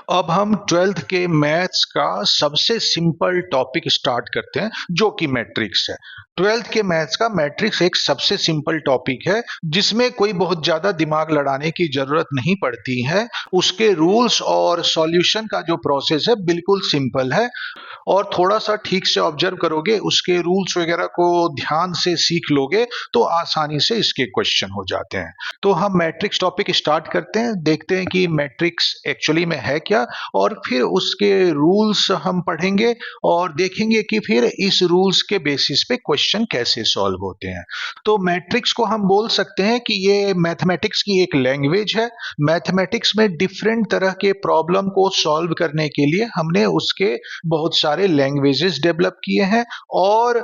अब हम 12th के मैथ्स का सबसे सिंपल टॉपिक स्टार्ट करते हैं जो कि मैट्रिक्स है। 12th के मैथ्स का मैट्रिक्स एक सबसे सिंपल टॉपिक है जिसमें कोई बहुत ज्यादा दिमाग लड़ाने की जरूरत नहीं पड़ती है। उसके रूल्स और सॉल्यूशन का जो प्रोसेस है बिल्कुल सिंपल है और थोड़ा सा ठीक से ऑब्जर्व करोगे, उसके रूल्स वगैरह को ध्यान से सीख लोगे तो आसानी से इसके क्वेश्चन हो जाते हैं। तो हम मैट्रिक्स टॉपिक स्टार्ट करते हैं, देखते हैं कि मैट्रिक्स एक्चुअली में है क्या और फिर उसके रूल्स हम पढ़ेंगे और देखेंगे कि फिर इस रूल्स के बेसिस पे क्वेश्चन कैसे सॉल्व होते हैं। तो मैट्रिक्स को हम बोल सकते हैं कि ये मैथमेटिक्स की एक लैंग्वेज है। मैथमेटिक्स में डिफरेंट तरह के प्रॉब्लम को सॉल्व करने के लिए हमने उसके बहुत सारे लैंग्वेजेस डेवलप किए हैं और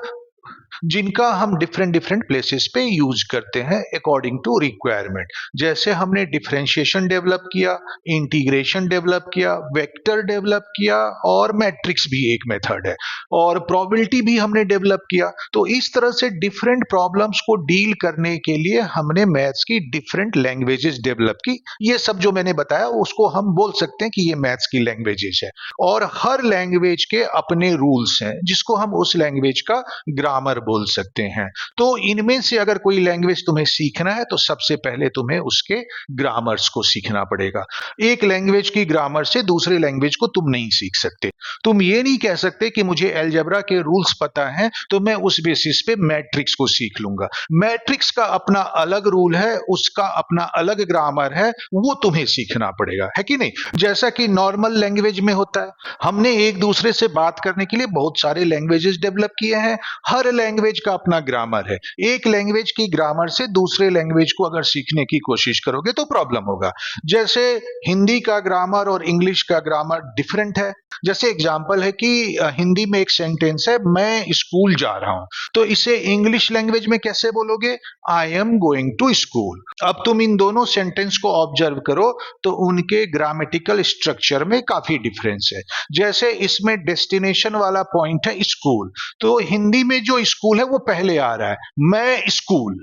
जिनका हम डिफरेंट डिफरेंट प्लेसेस पे यूज करते हैं अकॉर्डिंग टू रिक्वायरमेंट। जैसे हमने डिफरेंशिएशन डेवलप किया, इंटीग्रेशन डेवलप किया, वेक्टर डेवलप किया और मैट्रिक्स भी एक मेथड है और प्रोबेबिलिटी भी हमने डेवलप किया। तो इस तरह से डिफरेंट प्रॉब्लम्स को डील करने के लिए हमने मैथ्स की डिफरेंट लैंग्वेजेस डेवलप की। ये सब जो मैंने बताया उसको हम बोल सकते हैं कि ये मैथ्स की लैंग्वेजेस है और हर लैंग्वेज के अपने रूल्स हैं जिसको हम उस लैंग्वेज का ग्रामर बोल सकते हैं। तो इनमें से अगर कोई लैंग्वेज तुम्हें सीखना है तो सबसे पहले तुम्हें उसके ग्रामर्स को सीखना पड़ेगा। एक लैंग्वेज की ग्रामर से दूसरे लैंग्वेज को तुम नहीं सीख सकते। तुम ये नहीं कह सकते कि मुझे अलजेब्रा के रूल्स पता हैं तो मैं उस बेसिस पे मैट्रिक्स को सीख लूंगा। मैट्रिक्स का अपना अलग रूल है, उसका अपना अलग ग्रामर है, वो तुम्हें सीखना पड़ेगा, है कि नहीं? जैसा कि नॉर्मल लैंग्वेज में होता है, हमने एक दूसरे से बात करने के लिए बहुत सारे लैंग्वेजेस डेवलप किए हैं। हर लैंग्वेज का अपना ग्रामर है। एक लैंग्वेज की ग्रामर से दूसरे लैंग्वेज को अगर सीखने की कोशिश करोगे तो प्रॉब्लम होगा। जैसे हिंदी का ग्रामर और इंग्लिश का ग्रामर डिफरेंट है। जैसे एग्जांपल है कि हिंदी में एक सेंटेंस है, मैं स्कूल जा रहा हूं, तो इसे इंग्लिश लैंग्वेज में कैसे बोलोगे? I am going to school. अब तुम इन दोनों सेंटेंस को ऑब्जर्व करो तो उनके ग्रामेटिकल स्ट्रक्चर में काफी डिफरेंस है। जैसे इसमें डेस्टिनेशन वाला पॉइंट है स्कूल, तो हिंदी में जो स्कूल है वो पहले आ रहा है, मैं स्कूल,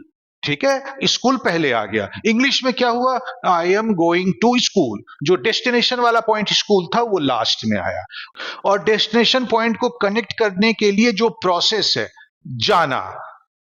ठीक है, स्कूल पहले आ गया। इंग्लिश में क्या हुआ? I am going to school, जो डेस्टिनेशन वाला पॉइंट स्कूल था वो लास्ट में आया। और डेस्टिनेशन पॉइंट को कनेक्ट करने के लिए जो प्रोसेस है जाना,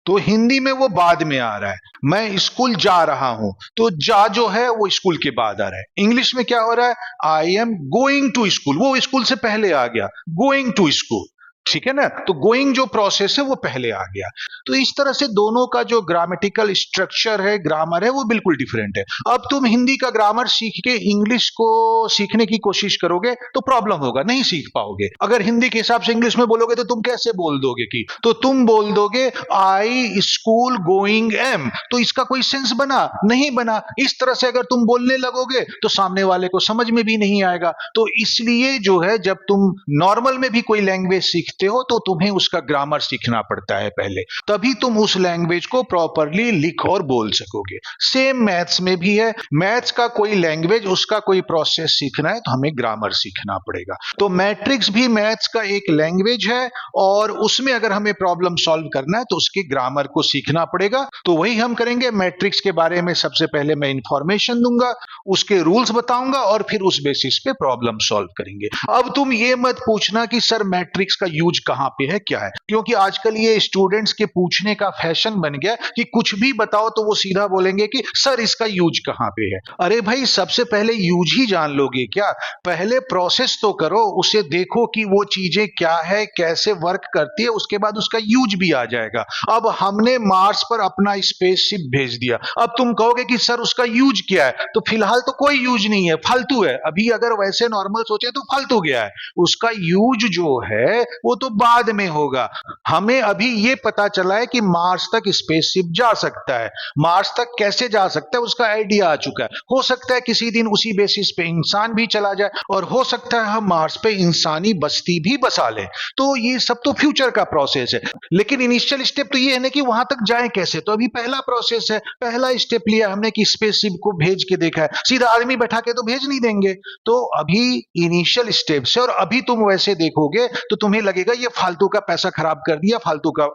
तो हिंदी में वो बाद में आ रहा है, मैं स्कूल जा रहा हूं, तो जा जो है वो स्कूल के बाद आ रहा है। इंग्लिश में क्या हो रहा है? I am going to school, वो स्कूल से पहले आ गया, गोइंग टू स्कूल, ठीक है ना? तो गोइंग जो प्रोसेस है वो पहले आ गया। तो इस तरह से दोनों का जो ग्रामेटिकल स्ट्रक्चर है, ग्रामर है, वो बिल्कुल डिफरेंट है। अब तुम हिंदी का ग्रामर सीख के इंग्लिश को सीखने की कोशिश करोगे तो प्रॉब्लम होगा, नहीं सीख पाओगे। अगर हिंदी के हिसाब से इंग्लिश में बोलोगे तो तुम कैसे बोल दोगे? कि तो तुम बोल दोगे आई स्कूल गोइंग एम, तो इसका कोई सेंस बना? नहीं बना। इस तरह से अगर तुम बोलने लगोगे तो सामने वाले को समझ में भी नहीं आएगा। तो इसलिए जो है, जब तुम नॉर्मल में भी कोई लैंग्वेज सीखते हो तो तुम्हें उसका ग्रामर सीखना पड़ता है पहले, तभी तुम उस लैंग्वेज को प्रॉपरली लिख और बोल सकोगे। सेम मैथ्स में भी है। मैथ्स का कोई लैंग्वेज, उसका कोई प्रोसेस सीखना है तो हमें ग्रामर सीखना पड़ेगा। तो मैट्रिक्स भी मैथ्स का एक लैंग्वेज है और उसमें अगर हमें प्रॉब्लम सॉल्व करना है तो उसके ग्रामर को सीखना पड़ेगा। तो वही हम करेंगे। मैट्रिक्स के बारे में सबसे पहले मैं इंफॉर्मेशन दूंगा, उसके रूल्स बताऊंगा और फिर उस बेसिस पे प्रॉब्लम सॉल्व करेंगे। अब तुम ये मत पूछना कि सर मैट्रिक्स का यूज कहां पे है, क्या है, क्योंकि आजकल ये स्टूडेंट्स के पूछने का फैशन बन गया कि कुछ भी बताओ तो वो सीधा बोलेंगे कि सर इसका यूज कहां पे है। अरे भाई, सबसे पहले यूज ही जान लोगे क्या? पहले प्रोसेस तो करो, उसे देखो कि वो चीजें क्या है, कैसे वर्क करती है, उसके बाद उसका यूज भी आ जाएगा। अब हमने मार्स पर अपना स्पेसशिप भेज दिया, अब तुम कहोगे कि सर उसका यूज क्या है, तो फिलहाल तो कोई यूज नहीं है, फालतू है। अभी अगर वैसे नॉर्मल सोचे तो फालतू गया है, उसका यूज जो है वो तो बाद में होगा। हमें अभी ये पता चला है कि मार्स तक स्पेसशिप जा सकता है। मार्स तक कैसे जा सकता है उसका आइडिया आ चुका है। हो सकता है किसी दिन उसी बेसिस पे इंसान भी चला जाए और हो सकता है हम मार्स पे इंसानी बस्ती भी बसा लें। तो ये सब तो फ्यूचर का प्रोसेस है, लेकिन इनिशियल स्टेप तो ये है ना कि वहां तक जाए कैसे। तो अभी पहला प्रोसेस है, पहला स्टेप लिया हमने कि स्पेसशिप को भेज के देखा है। सीधा आदमी बैठा के तो भेज नहीं देंगे, तो अभी इनिशियल स्टेप से। और अभी तुम वैसे देखोगे तो तुम्हें लगेगा लगेगा ये फालतू का पैसा खराब कर दिया, फालतू का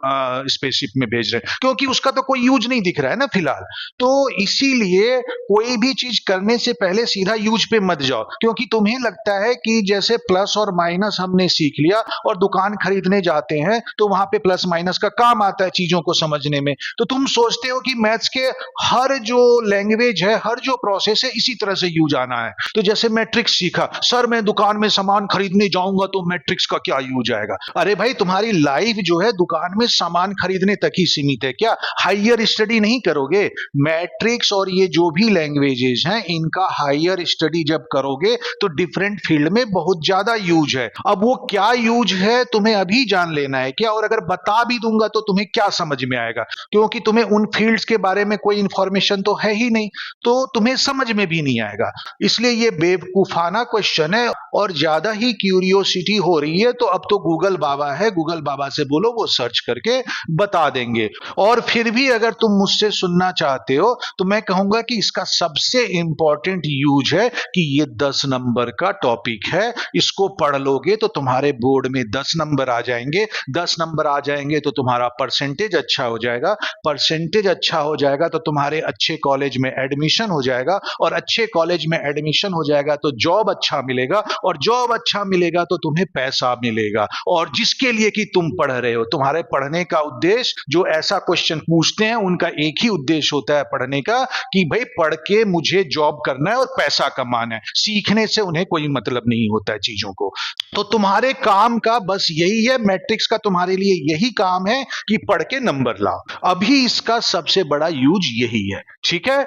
स्पेसशिप में भेज रहे हैं, क्योंकि उसका तो कोई यूज नहीं दिख रहा है ना फिलहाल। तो इसीलिए कोई भी चीज करने से पहले सीधा यूज पे मत जाओ, क्योंकि तुम्हें लगता है कि जैसे प्लस और माइनस हमने सीख लिया और दुकान खरीदने जाते हैं तो वहां पे प्लस माइनस का काम आता है चीजों को समझने में, तो तुम सोचते हो कि मैथ्स के हर जो लैंग्वेज है, हर जो प्रोसेस है, इसी तरह से यूज आना है। तो जैसे मैट्रिक्स सीखा, सर मैं दुकान में सामान खरीदने जाऊंगा तो मैट्रिक्स का क्या यूज आएगा? अरे भाई, तुम्हारी लाइफ जो है दुकान में सामान खरीदने तक ही सीमित है क्या? हायर स्टडी नहीं करोगे? मैट्रिक्स और ये जो भी लैंग्वेजेस हैं, इनका हायर स्टडी जब करोगे तो डिफरेंट फील्ड में बहुत ज्यादा यूज है। अब वो क्या यूज है तुम्हें अभी जान लेना है क्या? और अगर बता भी दूंगा तो तुम्हें क्या समझ में आएगा? क्योंकि तुम्हें उन फील्ड्स के बारे में कोई इंफॉर्मेशन तो है ही नहीं, तो तुम्हें समझ में भी नहीं आएगा। इसलिए ये बेवकूफाना क्वेश्चन है और ज्यादा ही क्यूरियोसिटी हो रही है, तो अब तो गूगल बाबा है, गूगल बाबा से बोलो, वो सर्च करके बता देंगे। और फिर भी अगर तुम मुझसे सुनना चाहते हो तो मैं कहूंगा कि इसका सबसे इंपॉर्टेंट यूज है कि ये 10 नंबर का टॉपिक है, इसको पढ़ लोगे तो तुम्हारे बोर्ड में 10 नंबर आ जाएंगे। 10 नंबर आ जाएंगे तो तुम्हारा परसेंटेज अच्छा हो जाएगा, परसेंटेज अच्छा हो जाएगा तो तुम्हारे अच्छे कॉलेज में एडमिशन हो जाएगा, और अच्छे कॉलेज में एडमिशन हो जाएगा तो जॉब अच्छा मिलेगा, और जॉब अच्छा मिलेगा तो तुम्हें पैसा मिलेगा। और जिसके लिए कि तुम पढ़ रहे हो, तुम्हारे पढ़ने का उद्देश्य, जो ऐसा क्वेश्चन पूछते हैं उनका एक ही उद्देश्य होता है पढ़ने का, कि भाई पढ़ के मुझे जॉब करना है और पैसा कमाना है। सीखने से उन्हें कोई मतलब नहीं होता है चीजों को। तो तुम्हारे काम का बस यही है, मैट्रिक्स का तुम्हारे लिए यही काम है कि पढ़ के नंबर लाओ। अभी इसका सबसे बड़ा यूज यही है, ठीक है?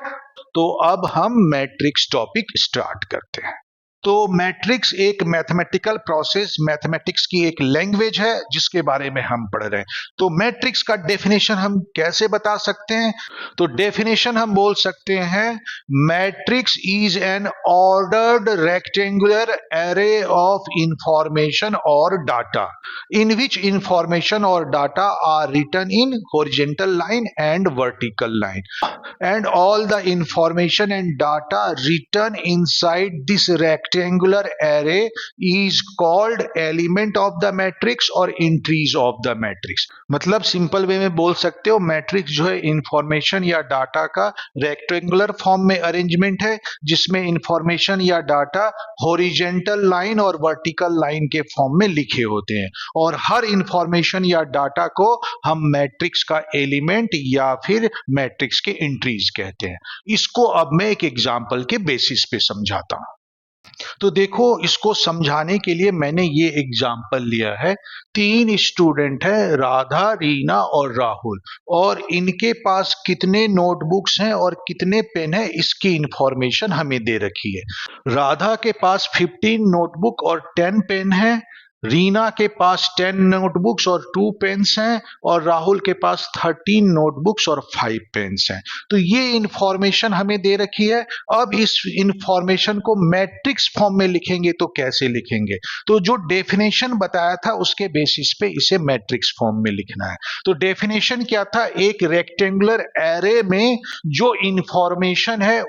तो अब हम मैट्रिक्स टॉपिक स्टार्ट करते हैं। तो मैट्रिक्स एक मैथमेटिकल प्रोसेस, मैथमेटिक्स की एक लैंग्वेज है जिसके बारे में हम पढ़ रहे हैं। तो मैट्रिक्स का डेफिनेशन हम कैसे बता सकते हैं? तो डेफिनेशन हम बोल सकते हैं, matrix is an ordered rectangular array of information और data in which information or data are written in horizontal line and vertical line, and all the information and data written inside this rectangular array is called element of the matrix or entries of the matrix। मतलब simple way में बोल सकते हो, matrix जो है information या data का rectangular form में अरेंजमेंट है, जिसमें इंफॉर्मेशन या डाटा हॉरिजॉन्टल लाइन और वर्टिकल लाइन के फॉर्म में लिखे होते हैं, और हर इंफॉर्मेशन या डाटा को हम मैट्रिक्स का एलिमेंट या फिर मैट्रिक्स के एंट्रीज कहते हैं। इसको अब मैं एक एग्जांपल के बेसिस पे समझाता हूं। तो देखो, इसको समझाने के लिए मैंने ये एग्जाम्पल लिया है। 3 स्टूडेंट हैं, राधा, रीना और राहुल, और इनके पास कितने नोटबुक्स हैं और कितने पेन हैं, इसकी इंफॉर्मेशन हमें दे रखी है। राधा के पास 15 नोटबुक और 10 पेन है, रीना के पास 10 नोटबुक्स और 2 पेन्स हैं, और राहुल के पास 13 नोटबुक्स और 5 पेन्स हैं। तो ये इंफॉर्मेशन हमें दे रखी है। अब इस इंफॉर्मेशन को मैट्रिक्स फॉर्म में लिखेंगे तो कैसे लिखेंगे? तो जो डेफिनेशन बताया था उसके बेसिस पे इसे मैट्रिक्स फॉर्म में लिखना है। तो डेफिनेशन क्या था? एक रेक्टेंगुलर एरे में जो इंफॉर्मेशन है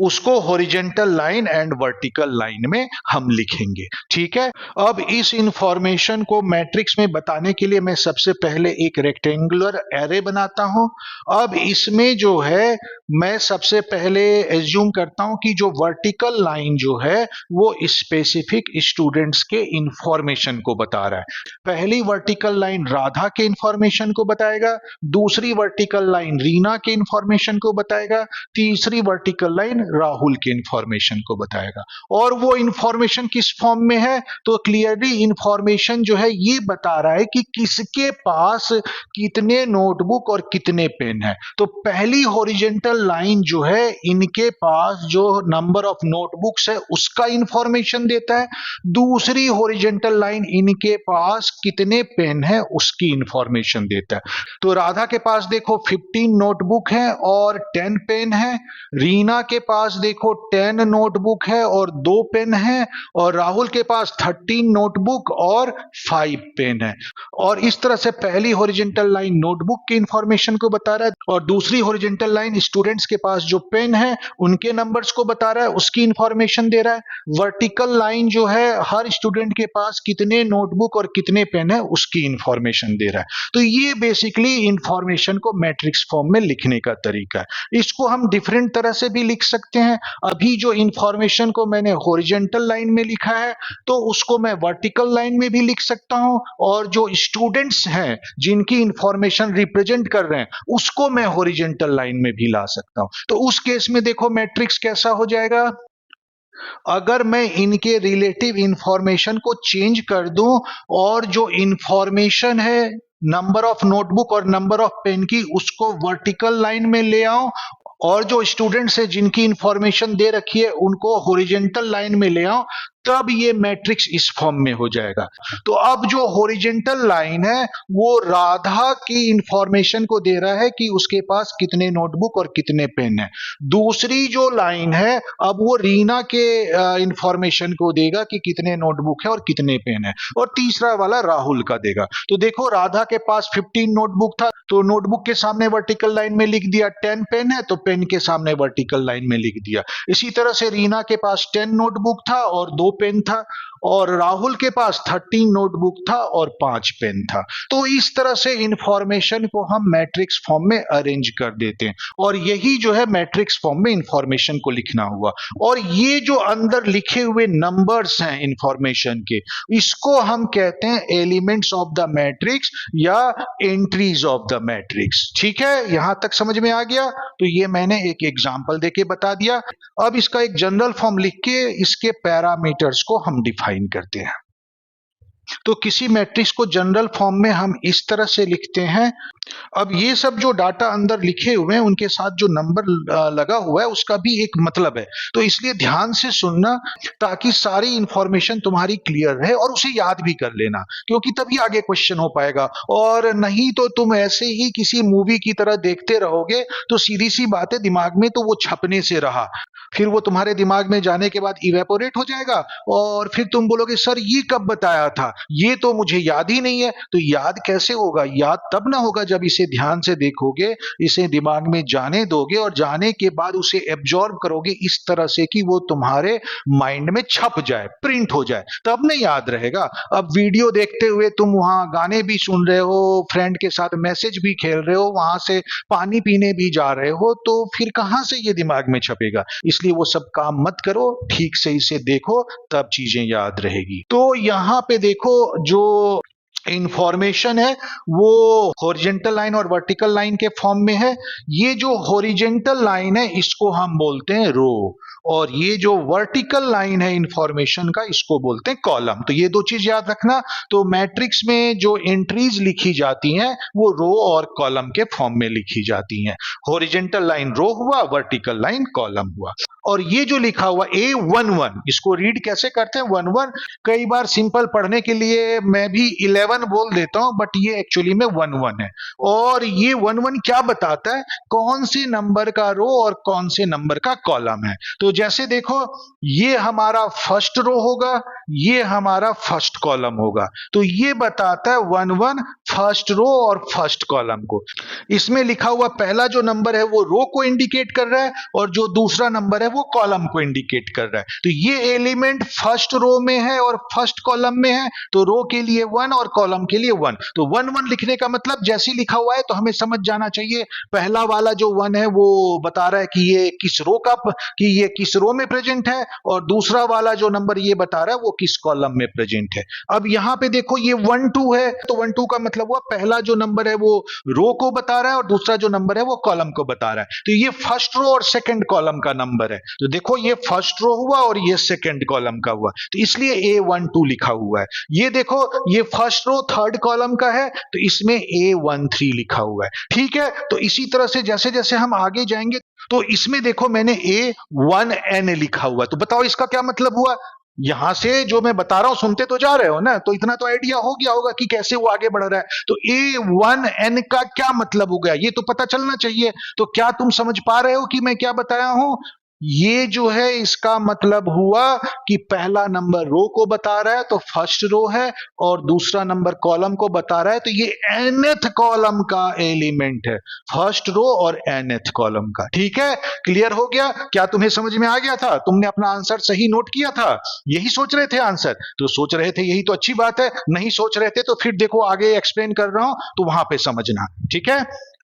उसको horizontal line and vertical line में हम लिखेंगे, ठीक है? अब इस इंफॉर्मेशन को मैट्रिक्स में बताने के लिए मैं सबसे पहले एक रेक्टेंगुलर एरे बनाता हूं। अब इसमें जो है, मैं सबसे पहले एज्यूम करता हूं कि जो वर्टिकल लाइन जो है वो स्पेसिफिक स्टूडेंट्स के इंफॉर्मेशन को बता रहा है। पहली वर्टिकल लाइन राधा के इंफॉर्मेशन को बताएगा, दूसरी वर्टिकल लाइन रीना के इंफॉर्मेशन को बताएगा, तीसरी वर्टिकल लाइन राहुल के इंफॉर्मेशन को बताएगा। और वो इंफॉर्मेशन किस फॉर्म में है? तो क्लियरली इंफॉर्मेशन जो है ये बता रहा है कि किसके पास कितने नोटबुक और कितने पेन है। तो पहली हॉरिजॉन्टल लाइन जो है, इनके पास जो नंबर ऑफ नोटबुक्स है उसका इंफॉर्मेशन देता है। दूसरी हॉरिजॉन्टल लाइन इनके पास कितने पेन है उसकी इंफॉर्मेशन देता है। तो राधा के पास देखो 15 नोटबुक है और 10 पेन है, रीना के पास देखो 10 नोटबुक है और 2 पेन है, और राहुल के पास 13 नोटबुक और 5 पेन है। और इस तरह से पहली हॉरिजॉन्टल लाइन नोटबुक की इंफॉर्मेशन को बता रहा है और दूसरी हॉरिजॉन्टल लाइन स्टूडेंट्स के पास जो पेन है उनके नंबर्स को बता रहा है, उसकी इंफॉर्मेशन दे रहा है। वर्टिकल लाइन जो है हर स्टूडेंट के पास कितने नोटबुक और कितने पेन है उसकी इंफॉर्मेशन दे रहा है। तो ये बेसिकली इंफॉर्मेशन को मैट्रिक्स फॉर्म में लिखने का तरीका है। इसको हम डिफरेंट तरह से भी लिख सकते हैं। अभी जो इंफॉर्मेशन को मैंने हॉरिजॉन्टल लाइन में लिखा है तो उसको मैं वर्टिकल लाइन में भी लिख सकता हूं, और जो स्टूडेंट्स हैं जिनकी इंफॉर्मेशन रिप्रेजेंट कर रहे हैं उसको मैं हॉरिजॉन्टल लाइन में भी ला सकता हूं। तो उस केस में देखो मैट्रिक्स कैसा हो जाएगा। अगर मैं इनके रिलेटिव इंफॉर्मेशन को चेंज कर दूं और जो इंफॉर्मेशन है नंबर ऑफ नोटबुक और नंबर ऑफ पेन की उसको वर्टिकल लाइन में ले आऊं, और जो स्टूडेंट्स है जिनकी इंफॉर्मेशन दे रखी है उनको हॉरिजॉन्टल लाइन में ले आऊं, तब ये मैट्रिक्स इस फॉर्म में हो जाएगा। तो अब जो हॉरिजॉन्टल लाइन है वो राधा की इंफॉर्मेशन को दे रहा है कि उसके पास कितने नोटबुक और कितने पेन है। दूसरी जो लाइन है अब वो रीना के इंफॉर्मेशन को देगा कि कितने नोटबुक है और कितने पेन है, और तीसरा वाला राहुल का देगा। तो देखो राधा के पास 15 नोटबुक था तो नोटबुक के सामने वर्टिकल लाइन में लिख दिया, 10 पेन है तो पेन के सामने वर्टिकल लाइन में लिख दिया। इसी तरह से रीना के पास 10 नोटबुक था और 2 पेन था, और राहुल के पास 13 नोटबुक था और 5 पेन था। तो इस तरह से इंफॉर्मेशन को हम मैट्रिक्स फॉर्म में अरेंज कर देते हैं, और यही जो है मैट्रिक्स फॉर्म में इंफॉर्मेशन को लिखना हुआ। और ये जो अंदर लिखे हुए नंबर्स हैं इंफॉर्मेशन के, इसको हम कहते हैं एलिमेंट्स ऑफ द मैट्रिक्स या एंट्रीज ऑफ द मैट्रिक्स। ठीक है, यहां तक समझ में आ गया? तो ये मैंने एक एग्जांपल देके बता दिया। अब इसका एक जनरल फॉर्म लिख के इसके पैरामीटर्स को हम डिफाइन करते हैं। तो किसी मैट्रिक्स को जनरल फॉर्म में हम इस तरह से लिखते हैं। अब ये सब जो डाटा अंदर लिखे हुए हैं उनके साथ जो नंबर लगा हुआ है उसका भी एक मतलब है, तो इसलिए ध्यान से सुनना ताकि सारी इंफॉर्मेशन तुम्हारी क्लियर रहे और उसे याद भी कर लेना, क्योंकि तभी आगे क्वेश्चन हो पाएगा। और नहीं तो तुम ऐसे ही किसी मूवी की तरह देखते रहोगे तो सीधी सी बात है दिमाग में तो वो छपने से रहा, फिर वो तुम्हारे दिमाग में जाने के बाद इवेपोरेट हो जाएगा और फिर तुम बोलोगे सर ये कब बताया था, ये तो मुझे याद ही नहीं है। तो याद कैसे होगा? याद तब ना होगा जब इसे ध्यान से देखोगे, इसे दिमाग में जाने दोगे और जाने के बाद उसे एब्जॉर्ब करोगे इस तरह से कि वो तुम्हारे माइंड में छप जाए, प्रिंट हो जाए, तब नहीं याद रहेगा। अब वीडियो देखते हुए तुम वहां गाने भी सुन रहे हो, फ्रेंड के साथ मैसेज भी खेल रहे हो, वहां से पानी पीने भी जा रहे हो, तो फिर कहां से ये दिमाग में छपेगा? इसलिए वो सब काम मत करो, ठीक से इसे देखो, तब चीजें याद रहेगी। तो यहां पे देखो जो इंफॉर्मेशन है वो हॉरिजॉन्टल लाइन और वर्टिकल लाइन के फॉर्म में है। ये जो हॉरिजॉन्टल लाइन है इसको हम बोलते हैं रो, और ये जो वर्टिकल लाइन है इंफॉर्मेशन का इसको बोलते हैं कॉलम। तो ये दो चीज याद रखना। तो मैट्रिक्स में जो एंट्रीज लिखी जाती हैं वो रो और कॉलम के फॉर्म में लिखी जाती हैं। हॉरिजॉन्टल लाइन रो हुआ, वर्टिकल लाइन कॉलम हुआ। और ये जो लिखा हुआ A11 इसको रीड कैसे करते हैं? 11 कई बार सिंपल पढ़ने के लिए मैं भी 11 बोल देता हूं, बट ये एक्चुअली में 11 है। और ये 11 क्या बताता है? कौन से नंबर का रो और कौन से नंबर का कॉलम है। तो जैसे देखो ये हमारा फर्स्ट रो होगा, ये हमारा फर्स्ट कॉलम होगा। तो ये बताता है 11 फर्स्ट रो और फर्स्ट कॉलम को। इसमें लिखा हुआ पहला जो नंबर है वो रो को इंडिकेट कर रहा है और जो दूसरा नंबर है वो कॉलम को इंडिकेट कर रहा है। तो ये एलिमेंट फर्स्ट रो में है और फर्स्ट कॉलम में है, तो रो के लिए 1 और कॉलम के लिए 1। तो 1 1 लिखने का मतलब जैसे लिखा हुआ है तो हमें समझ जाना चाहिए पहला वाला जो 1 है वो बता रहा है कि ये किस रो का, कि ये किस रो में प्रेजेंट है, और दूसरा वाला जो नंबर ये बता रहा है वो किस कॉलम में प्रेजेंट है। अब यहां पे देखो ये 1 2 है, तो 1 2 का मतलब हुआ पहला जो नंबर है वो रो को बता रहा है और दूसरा जो नंबर है वो कॉलम को बता रहा है। तो ये फर्स्ट रो और सेकंड कॉलम का नंबर है। तो देखो ये फर्स्ट रो हुआ और ये सेकंड कॉलम का हुआ, तो इसलिए A12 लिखा हुआ है। ये देखो ये फर्स्ट रो थर्ड कॉलम का है तो इसमें A13 लिखा हुआ है। ठीक है, तो इसी तरह से जैसे जैसे हम आगे जाएंगे तो इसमें देखो मैंने A1N लिखा हुआ है। तो बताओ इसका क्या मतलब हुआ? यहां से जो मैं बता रहा हूं सुनते तो जा रहे हो ना, तो इतना तो आइडिया हो गया होगा कि कैसे वो आगे बढ़ रहा है। तो A1N का क्या मतलब हो गया ये तो पता चलना चाहिए। तो क्या तुम समझ पा रहे हो कि मैं क्या बताया हूं? ये जो है इसका मतलब हुआ कि पहला नंबर रो को बता रहा है तो फर्स्ट रो है, और दूसरा नंबर कॉलम को बता रहा है तो ये nth कॉलम का एलिमेंट है, फर्स्ट रो और nth कॉलम का। ठीक है, क्लियर हो गया? क्या तुम्हें समझ में आ गया था? तुमने अपना आंसर सही नोट किया था? यही सोच रहे थे आंसर? तो सोच रहे थे यही तो अच्छी बात है, नहीं सोच रहे थे तो फिर देखो आगे एक्सप्लेन कर रहा हूं तो वहां पे समझना। ठीक है,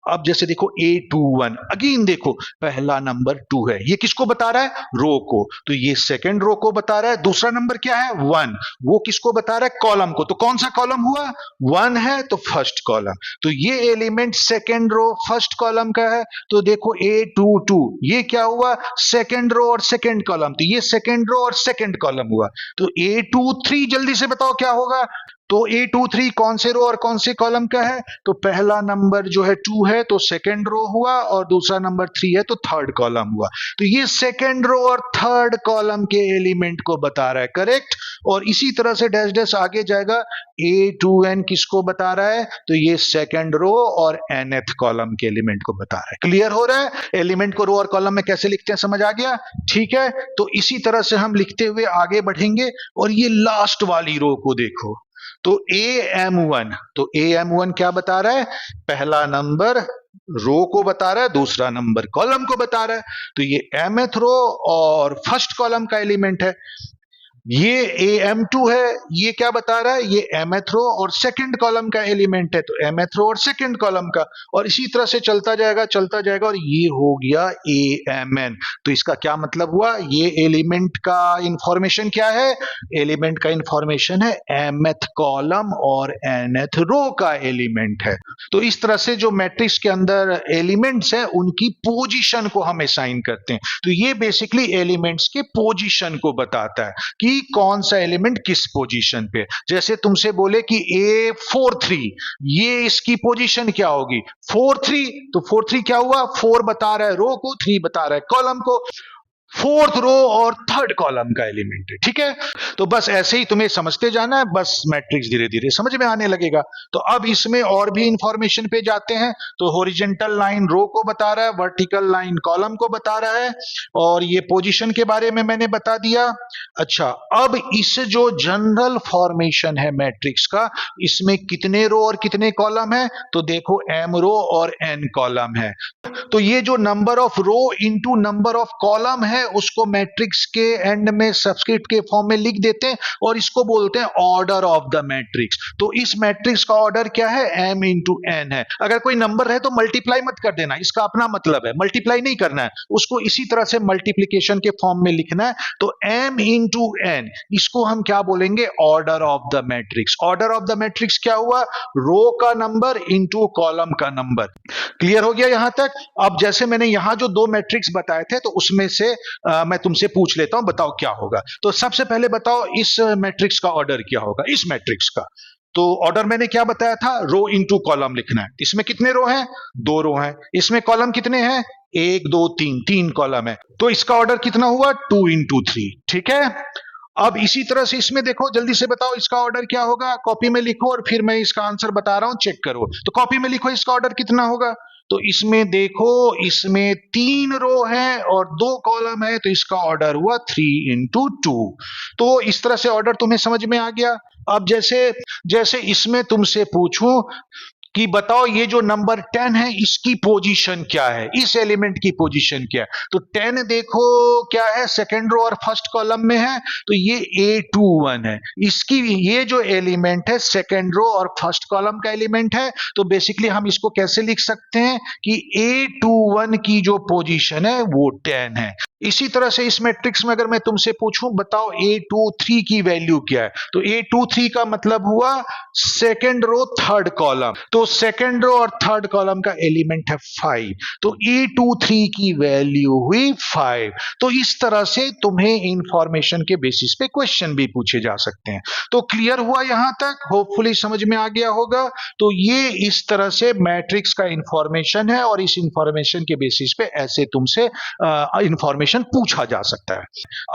अब जैसे देखो A21, अगेन देखो पहला नंबर 2 है, ये किसको बता रहा है? रो को, तो ये सेकंड रो को बता रहा है। दूसरा नंबर क्या है? 1, वो किसको बता रहा है? कॉलम को, तो कौन सा कॉलम हुआ? 1 है तो फर्स्ट कॉलम, तो ये element second row first column का है। तो देखो A22, ये क्या हुआ? सेकंड रो और सेकंड कॉलम, तो ये सेकंड रो और सेकंड कॉलम हुआ। तो A23 जल्दी से बताओ क्या होगा? तो A23 कौन से रो और कौन से कॉलम का है? तो पहला नंबर जो है 2 है तो सेकंड रो हुआ, और दूसरा नंबर 3 है तो थर्ड कॉलम हुआ। तो ये सेकंड रो और थर्ड कॉलम के एलिमेंट को बता रहा है, करेक्ट। और इसी तरह से डैश डैश आगे जाएगा, A2n किसको बता रहा है? तो ये सेकंड रो और nth कॉलम के एलिमेंट को बता रहा है। क्लियर हो रहा है? एलिमेंट को रो और कॉलम में कैसे लिखते हैं समझ आ गया? ठीक है, तो इसी तरह से हम लिखते हुए आगे बढ़ेंगे। और ये लास्ट वाली रो को देखो, तो AM1, तो AM1 क्या बता रहा है? पहला नंबर रो को बता रहा है, दूसरा नंबर कॉलम को बता रहा है, तो ये mth रो और फर्स्ट कॉलम का एलिमेंट है। ये AM2 है, ये क्या बता रहा है? ये mth रो और सेकंड कॉलम का एलिमेंट है, तो mth रो और सेकंड कॉलम का, और इसी तरह से चलता जाएगा और ये हो गया AMN। तो इसका क्या मतलब हुआ? ये एलिमेंट का इंफॉर्मेशन क्या है? एलिमेंट का इंफॉर्मेशन है mth कॉलम और nth रो का एलिमेंट है। तो इस तरह से जो मैट्रिक्स के अंदर एलिमेंट्स हैं उनकी पोजीशन को हम असाइन करते हैं। तो ये बेसिकली एलिमेंट्स के पोजीशन को बताता है कि कौन सा एलिमेंट किस पोजीशन पे। जैसे तुमसे बोले कि A43, ये इसकी पोजीशन क्या होगी? 43, तो 43 क्या हुआ? 4 बता रहा है रो को, 3 बता रहा है कॉलम को, फोर्थ रो और थर्ड कॉलम का एलिमेंट है। ठीक है, तो बस ऐसे ही तुम्हें समझते जाना है, बस मैट्रिक्स धीरे धीरे समझ में आने लगेगा। तो अब इसमें और भी इंफॉर्मेशन पे जाते हैं। तो हॉरिजॉन्टल लाइन रो को बता रहा है, वर्टिकल लाइन कॉलम को बता रहा है, और ये पोजीशन के बारे में मैंने बता दिया। अच्छा, अब इस जो जनरल फॉर्मेशन है मैट्रिक्स का, इसमें कितने रो और कितने कॉलम है? तो देखो m रो और n कॉलम है। तो ये जो number of row into number of column है उसको मैट्रिक्स के एंड में सब्सक्रिप्ट के फॉर्म में लिख देते हैं, और इसको बोलते हैं ऑर्डर ऑफ द मैट्रिक्स। तो इस मैट्रिक्स का ऑर्डर क्या है? m इंटू n है। अगर कोई नंबर है तो मल्टीप्लाई मत कर देना, इसका अपना मतलब है, मल्टीप्लाई नहीं करना है, उसको इसी तरह से मल्टीप्लीकेशन के फॉर्म में लिखना है। तो m इंटू n, इसको हम क्या बोलेंगे? Order of the matrix. Order of the matrix क्या हुआ? रो का नंबर इंटू कॉलम का नंबर। क्लियर हो गया यहां तक? अब जैसे मैंने यहां जो दो मैट्रिक्स बताए थे, तो उसमें से मैं तुमसे पूछ लेता हूं, बताओ क्या होगा। तो सबसे पहले बताओ इस मैट्रिक्स का ऑर्डर क्या होगा? इस मैट्रिक्स का तो ऑर्डर मैंने क्या बताया था? रो इंटू कॉलम लिखना है। इसमें कितने रो हैं? 2 रो हैं। इसमें कॉलम कितने हैं? 1 2 3, 3 कॉलम है। तो इसका ऑर्डर कितना हुआ? 2 इंटू 3। ठीक है, अब इसी तरह से इसमें देखो, जल्दी से बताओ इसका ऑर्डर क्या होगा? कॉपी में लिखो और फिर मैं इसका आंसर बता रहा हूं, चेक करो। तो कॉपी में लिखो इसका ऑर्डर कितना होगा। तो इसमें देखो, इसमें 3 रो है और 2 कॉलम है, तो इसका ऑर्डर हुआ 3 इंटू 2। तो इस तरह से ऑर्डर तुम्हें समझ में आ गया। अब जैसे जैसे इसमें तुमसे पूछूं कि बताओ ये जो नंबर 10 है इसकी पोजीशन क्या है, इस एलिमेंट की पोजीशन क्या है? तो 10 देखो क्या है? सेकंड रो और फर्स्ट कॉलम में है, तो ये A21 है। इसकी ये जो एलिमेंट है सेकंड रो और फर्स्ट कॉलम का एलिमेंट है। तो बेसिकली हम इसको कैसे लिख सकते हैं कि A21 की जो पोजीशन है वो 10 है। इसी तरह से इस मैट्रिक्स में अगर मैं तुमसे पूछूं बताओ A23 की वैल्यू क्या है, तो A23 का मतलब हुआ सेकंड रो थर्ड कॉलम, तो सेकंड रो और थर्ड कॉलम का एलिमेंट है 5, तो A23 की वैल्यू हुई 5। तो इस तरह से तुम्हें इंफॉर्मेशन के बेसिस पे क्वेश्चन भी पूछे जा सकते हैं। तो क्लियर हुआ यहां तक? होपफुली समझ में आ गया होगा। तो ये इस तरह से मैट्रिक्स का इंफॉर्मेशन है, और इस इंफॉर्मेशन के बेसिस पे ऐसे तुमसे इंफॉर्मेशन क्वेश्चन पूछा जा सकता है।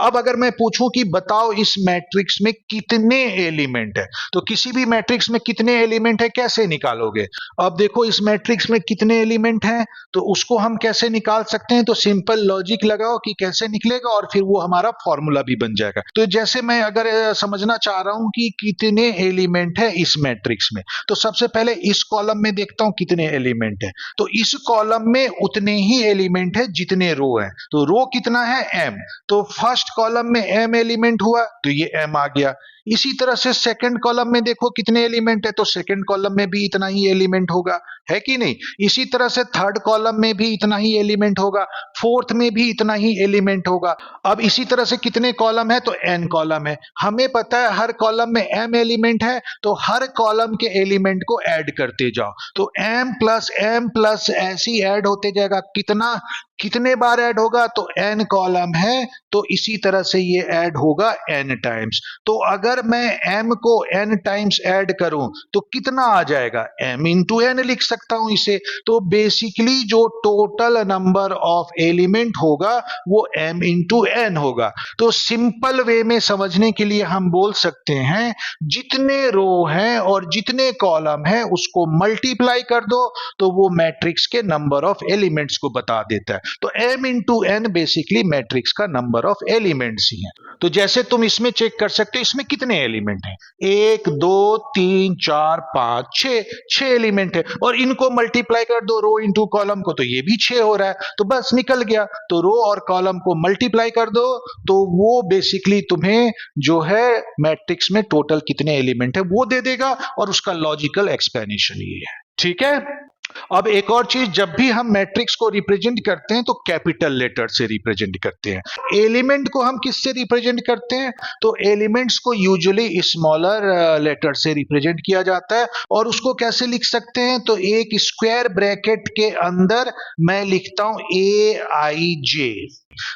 अब अगर मैं पूछूं कि बताओ इस मैट्रिक्स में कितने एलिमेंट है, तो किसी भी मैट्रिक्स में कितने एलिमेंट है कैसे निकालोगे? अब देखो इस मैट्रिक्स में कितने एलिमेंट हैं, तो उसको हम कैसे निकाल सकते हैं? तो सिंपल लॉजिक लगाओ कि कैसे निकलेगा और फिर वो हमारा फॉर्मूला भी बन जाएगा। तो जैसे मैं अगर समझना चाह रहा हूं कि कितने एलिमेंट है इस मैट्रिक्स में, तो सबसे पहले इस कॉलम में देखता हूं कितने एलिमेंट है। तो इस कॉलम में उतने ही एलिमेंट है जितने रो है। तो रो कितना है? m। तो फर्स्ट कॉलम में m एलिमेंट हुआ तो ये m आ गया। इसी तरह से सेकंड कॉलम में देखो कितने एलिमेंट है, तो सेकंड कॉलम में भी इतना ही एलिमेंट होगा, है कि नहीं? इसी तरह से थर्ड कॉलम में भी इतना ही एलिमेंट होगा, फोर्थ में भी इतना ही एलिमेंट होगा। अब इसी तरह से कितने कॉलम है? तो n कॉलम है। हमें पता है हर कॉलम में m एलिमेंट है, तो हर कॉलम के एलिमेंट को ऐड करते जाओ। तो m प्लस ऐसे ही ऐड होते जाएगा। कितने बार ऐड होगा? तो n कॉलम है तो इसी तरह से ये ऐड होगा n टाइम्स। तो अगर मैं m को n टाइम्स ऐड करूं तो कितना आ जाएगा? m इंटू n लिख सकता हूं इसे। तो बेसिकली जो टोटल नंबर ऑफ एलिमेंट होगा वो m इंटू n होगा। तो सिंपल वे में समझने के लिए हम बोल सकते हैं जितने रो हैं और जितने कॉलम है उसको मल्टीप्लाई कर दो तो वो मैट्रिक्स के नंबर ऑफ एलिमेंट्स को बता देता है। तो m into n basically matrix का नंबर ऑफ एलिमेंट्स ही है। तो जैसे तुम इसमें चेक कर सकते हो इसमें कितने एलिमेंट हैं, 1 2 3 4 5 6 एलिमेंट है, और इनको मल्टीप्लाई कर दो रो इंटू कॉलम को तो ये भी 6 हो रहा है। तो बस निकल गया। तो रो और कॉलम को मल्टीप्लाई कर दो तो वो बेसिकली तुम्हें जो है मैट्रिक्स में टोटल कितने एलिमेंट है वो दे देगा, और उसका लॉजिकल एक्सप्लेनेशन ये है। ठीक है। अब एक और चीज, जब भी हम मैट्रिक्स को रिप्रेजेंट करते हैं तो कैपिटल लेटर से रिप्रेजेंट करते हैं। एलिमेंट को हम किससे रिप्रेजेंट करते हैं? तो एलिमेंट्स को यूजुअली स्मॉलर लेटर से रिप्रेजेंट किया जाता है। और उसको कैसे लिख सकते हैं? तो एक स्क्वायर ब्रैकेट के अंदर मैं लिखता हूं AIJ।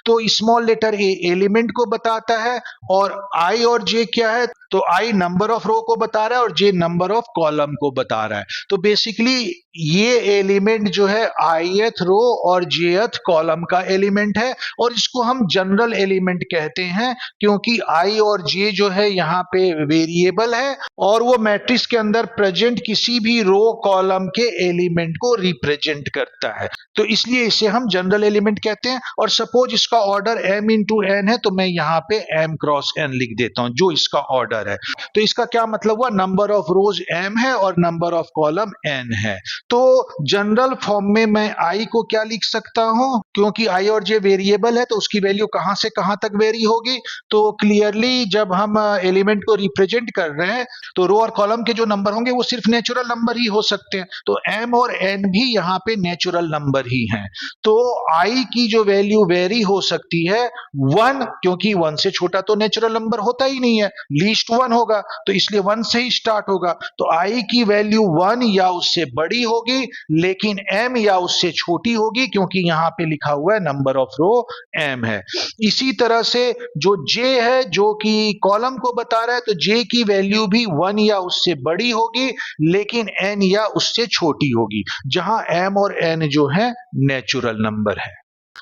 तो स्मॉल लेटर ए एलिमेंट को बताता है और आई और जे क्या है? तो आई नंबर ऑफ रो को बता रहा है और जे नंबर ऑफ कॉलम को बता रहा है। तो बेसिकली ये एलिमेंट जो है आईएथ रो और जेथ कॉलम का एलिमेंट है, और इसको हम जनरल एलिमेंट कहते हैं क्योंकि आई और जे जो है यहाँ पे वेरिएबल है और वो मैट्रिक्स के अंदर प्रेजेंट किसी भी रो कॉलम के एलिमेंट को रिप्रेजेंट करता है। तो इसलिए इसे हम जनरल एलिमेंट कहते हैं। और सपोज इसका ऑर्डर m इंटू n है तो मैं यहाँ पे m क्रॉस n लिख देता हूं जो इसका ऑर्डर है। तो इसका क्या मतलब हुआ? नंबर ऑफ रोज m है और नंबर ऑफ कॉलम n है। तो जनरल फॉर्म में मैं i को क्या लिख सकता हूं? क्योंकि i और j वेरिएबल है तो उसकी वैल्यू कहां से कहां तक वेरी होगी। तो क्लियरली जब हम एलिमेंट को रिप्रेजेंट कर रहे हैं तो रो और कॉलम के जो नंबर होंगे वो सिर्फ नेचुरल नंबर ही हो सकते हैं। तो m और n भी यहाँ पे नेचुरल नंबर ही हैं। तो i की जो वैल्यू वेरी हो सकती है 1, क्योंकि 1 से छोटा तो नेचुरल नंबर होता ही नहीं है, लीस्ट 1 होगा, तो इसलिए 1 से ही स्टार्ट होगा। तो i की वैल्यू 1 या उससे बड़ी होगी, लेकिन m या उससे छोटी होगी क्योंकि यहां पे लिखा हुआ है नंबर ऑफ रो m है। इसी तरह से जो j है जो कि कॉलम को बता रहा है, तो j की वैल्यू भी 1 या उससे बड़ी होगी लेकिन n या उससे छोटी होगी, जहां m और n जो है नेचुरल नंबर है।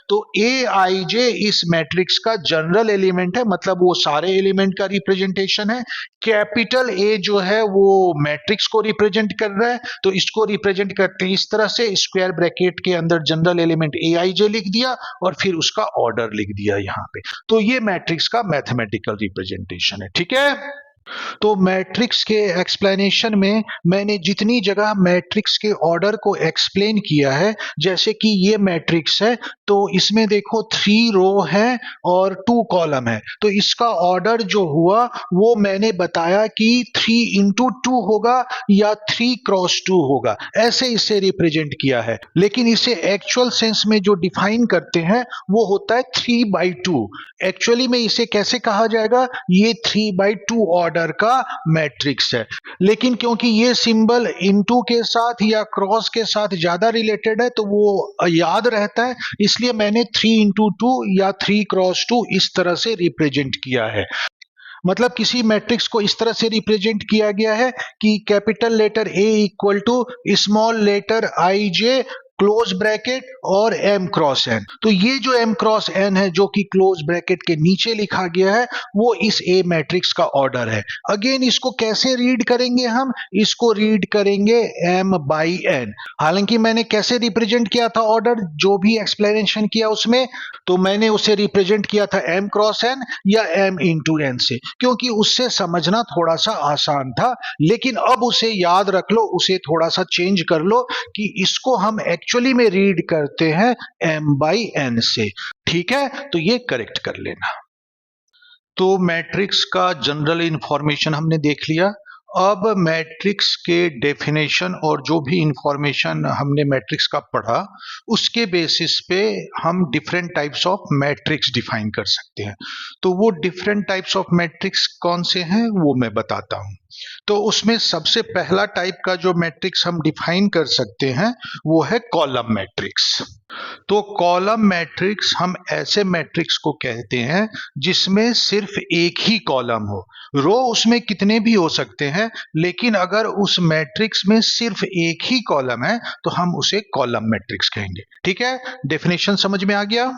तो AIJ इस मैट्रिक्स का जनरल एलिमेंट है, मतलब वो सारे एलिमेंट का रिप्रेजेंटेशन है। कैपिटल A जो है वो मैट्रिक्स को रिप्रेजेंट कर रहा है, तो इसको रिप्रेजेंट करते हैं इस तरह से, स्क्वायर ब्रैकेट के अंदर जनरल एलिमेंट AIJ लिख दिया और फिर उसका ऑर्डर लिख दिया यहां पे। तो ये मैट्रिक्स का मैथमेटिकल रिप्रेजेंटेशन है। ठीक है। तो मैट्रिक्स के एक्सप्लेनेशन में मैंने जितनी जगह मैट्रिक्स के ऑर्डर को एक्सप्लेन किया है, जैसे कि ये मैट्रिक्स है तो इसमें देखो 3 रो है और 2 कॉलम है, तो इसका ऑर्डर जो हुआ वो मैंने बताया कि 3 इंटू 2 होगा या 3 क्रॉस 2 होगा, ऐसे इसे रिप्रेजेंट किया है। लेकिन इसे एक्चुअल सेंस में जो डिफाइन करते हैं वो होता है 3/2। एक्चुअली में इसे कैसे कहा जाएगा? ये 3/2 ऑर्डर का मैट्रिक्स है। लेकिन क्योंकि ये सिंबल इनटू के साथ या क्रॉस के साथ ज्यादा रिलेटेड है तो वो याद रहता है, इसलिए मैंने 3 इंटू 2 या 3 क्रॉस 2 इस तरह से रिप्रेजेंट किया है। मतलब किसी मैट्रिक्स को इस तरह से रिप्रेजेंट किया गया है कि capital letter A equal to small letter IJ close bracket और m क्रॉस n। तो ये जो m क्रॉस n है जो कि क्लोज ब्रैकेट के नीचे लिखा गया है वो इस A मैट्रिक्स का ऑर्डर है। अगेन इसको कैसे रीड करेंगे हम? इसको रीड करेंगे m बाई n। हालांकि मैंने कैसे रिप्रेजेंट किया था ऑर्डर, जो भी एक्सप्लेनेशन किया उसमें, तो मैंने उसे रिप्रेजेंट किया था m क्रॉस n या m इंटू n से, क्योंकि उससे समझना थोड़ा सा आसान था। लेकिन अब उसे याद रख लो, उसे थोड़ा सा चेंज कर लो कि इसको हम एक्चुअली में रीड करते हैं m बाई n से। ठीक है, तो ये करेक्ट कर लेना। तो मैट्रिक्स का जनरल इंफॉर्मेशन हमने देख लिया। अब मैट्रिक्स के डेफिनेशन और जो भी इंफॉर्मेशन हमने मैट्रिक्स का पढ़ा उसके बेसिस पे हम different types of matrix define कर सकते हैं। तो वो डिफरेंट टाइप्स ऑफ मैट्रिक्स कौन से हैं वो मैं बताता हूं। तो उसमें सबसे पहला टाइप का जो मैट्रिक्स हम डिफाइन कर सकते हैं वो है कॉलम मैट्रिक्स। तो कॉलम मैट्रिक्स हम ऐसे मैट्रिक्स को कहते हैं जिसमें सिर्फ एक ही कॉलम हो। रो उसमें कितने भी हो सकते हैं, लेकिन अगर उस मैट्रिक्स में सिर्फ एक ही कॉलम है तो हम उसे कॉलम मैट्रिक्स कहेंगे। ठीक है, डेफिनेशन समझ में आ गया?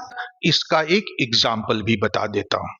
इसका एक एग्जाम्पल भी बता देता हूं।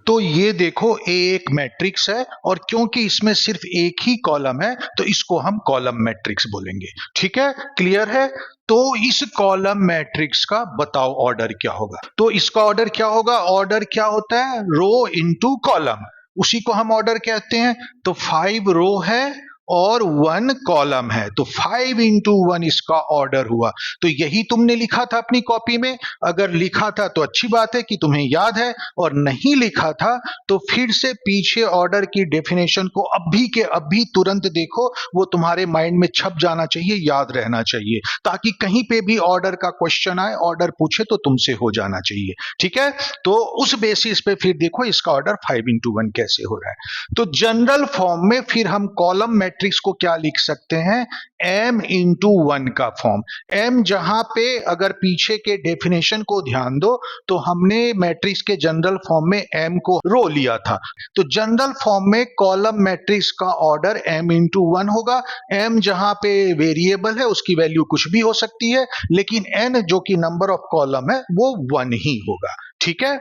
तो ये देखो ए एक मैट्रिक्स है और क्योंकि इसमें सिर्फ एक ही कॉलम है तो इसको हम कॉलम मैट्रिक्स बोलेंगे। ठीक है, क्लियर है? तो इस कॉलम मैट्रिक्स का बताओ ऑर्डर क्या होगा? तो इसका ऑर्डर क्या होगा? ऑर्डर क्या होता है? रो इनटू कॉलम, उसी को हम ऑर्डर कहते हैं। तो 5 रो है और 1 कॉलम है, तो 5 इंटू 1 इसका ऑर्डर हुआ। तो यही तुमने लिखा था अपनी कॉपी में। अगर लिखा था तो अच्छी बात है कि तुम्हें याद है, और नहीं लिखा था तो फिर से पीछे ऑर्डर की डेफिनेशन को अभी के अभी तुरंत देखो, वो तुम्हारे माइंड में छप जाना चाहिए, याद रहना चाहिए, ताकि कहीं पे भी ऑर्डर का क्वेश्चन आए, ऑर्डर पूछे तो तुमसे हो जाना चाहिए। ठीक है, तो उस बेसिस पे फिर देखो इसका ऑर्डर 5 इंटू 1 कैसे हो रहा है। तो जनरल फॉर्म में फिर हम कॉलम मैट्रिक्स को क्या लिख सकते हैं? m इंटू 1 का फॉर्म। m जहां पे अगर पीछे के डेफिनेशन को ध्यान दो तो हमने मैट्रिक्स के जनरल फॉर्म में m को रो लिया था। तो जनरल फॉर्म में कॉलम मैट्रिक्स का ऑर्डर m इंटू 1 होगा। m जहां पे वेरिएबल है उसकी वैल्यू कुछ भी हो सकती है, लेकिन n जो कि नंबर ऑफ कॉलम है वो 1 ही होगा। ठीक है,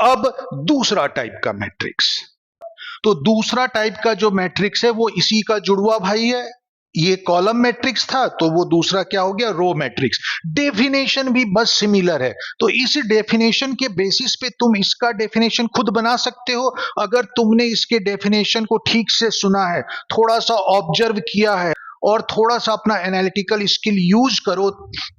अब दूसरा टाइप का मैट्रिक्स। तो दूसरा टाइप का जो मैट्रिक्स है वो इसी का जुड़वा भाई है। ये कॉलम मैट्रिक्स था तो वो दूसरा क्या हो गया? Row matrix. डेफिनेशन भी बस सिमिलर है, तो इस डेफिनेशन के बेसिस पे तुम इसका डेफिनेशन खुद बना सकते हो। अगर तुमने इसके डेफिनेशन को ठीक से सुना है, थोड़ा सा ऑब्जर्व किया है और थोड़ा सा अपना एनालिटिकल स्किल यूज करो,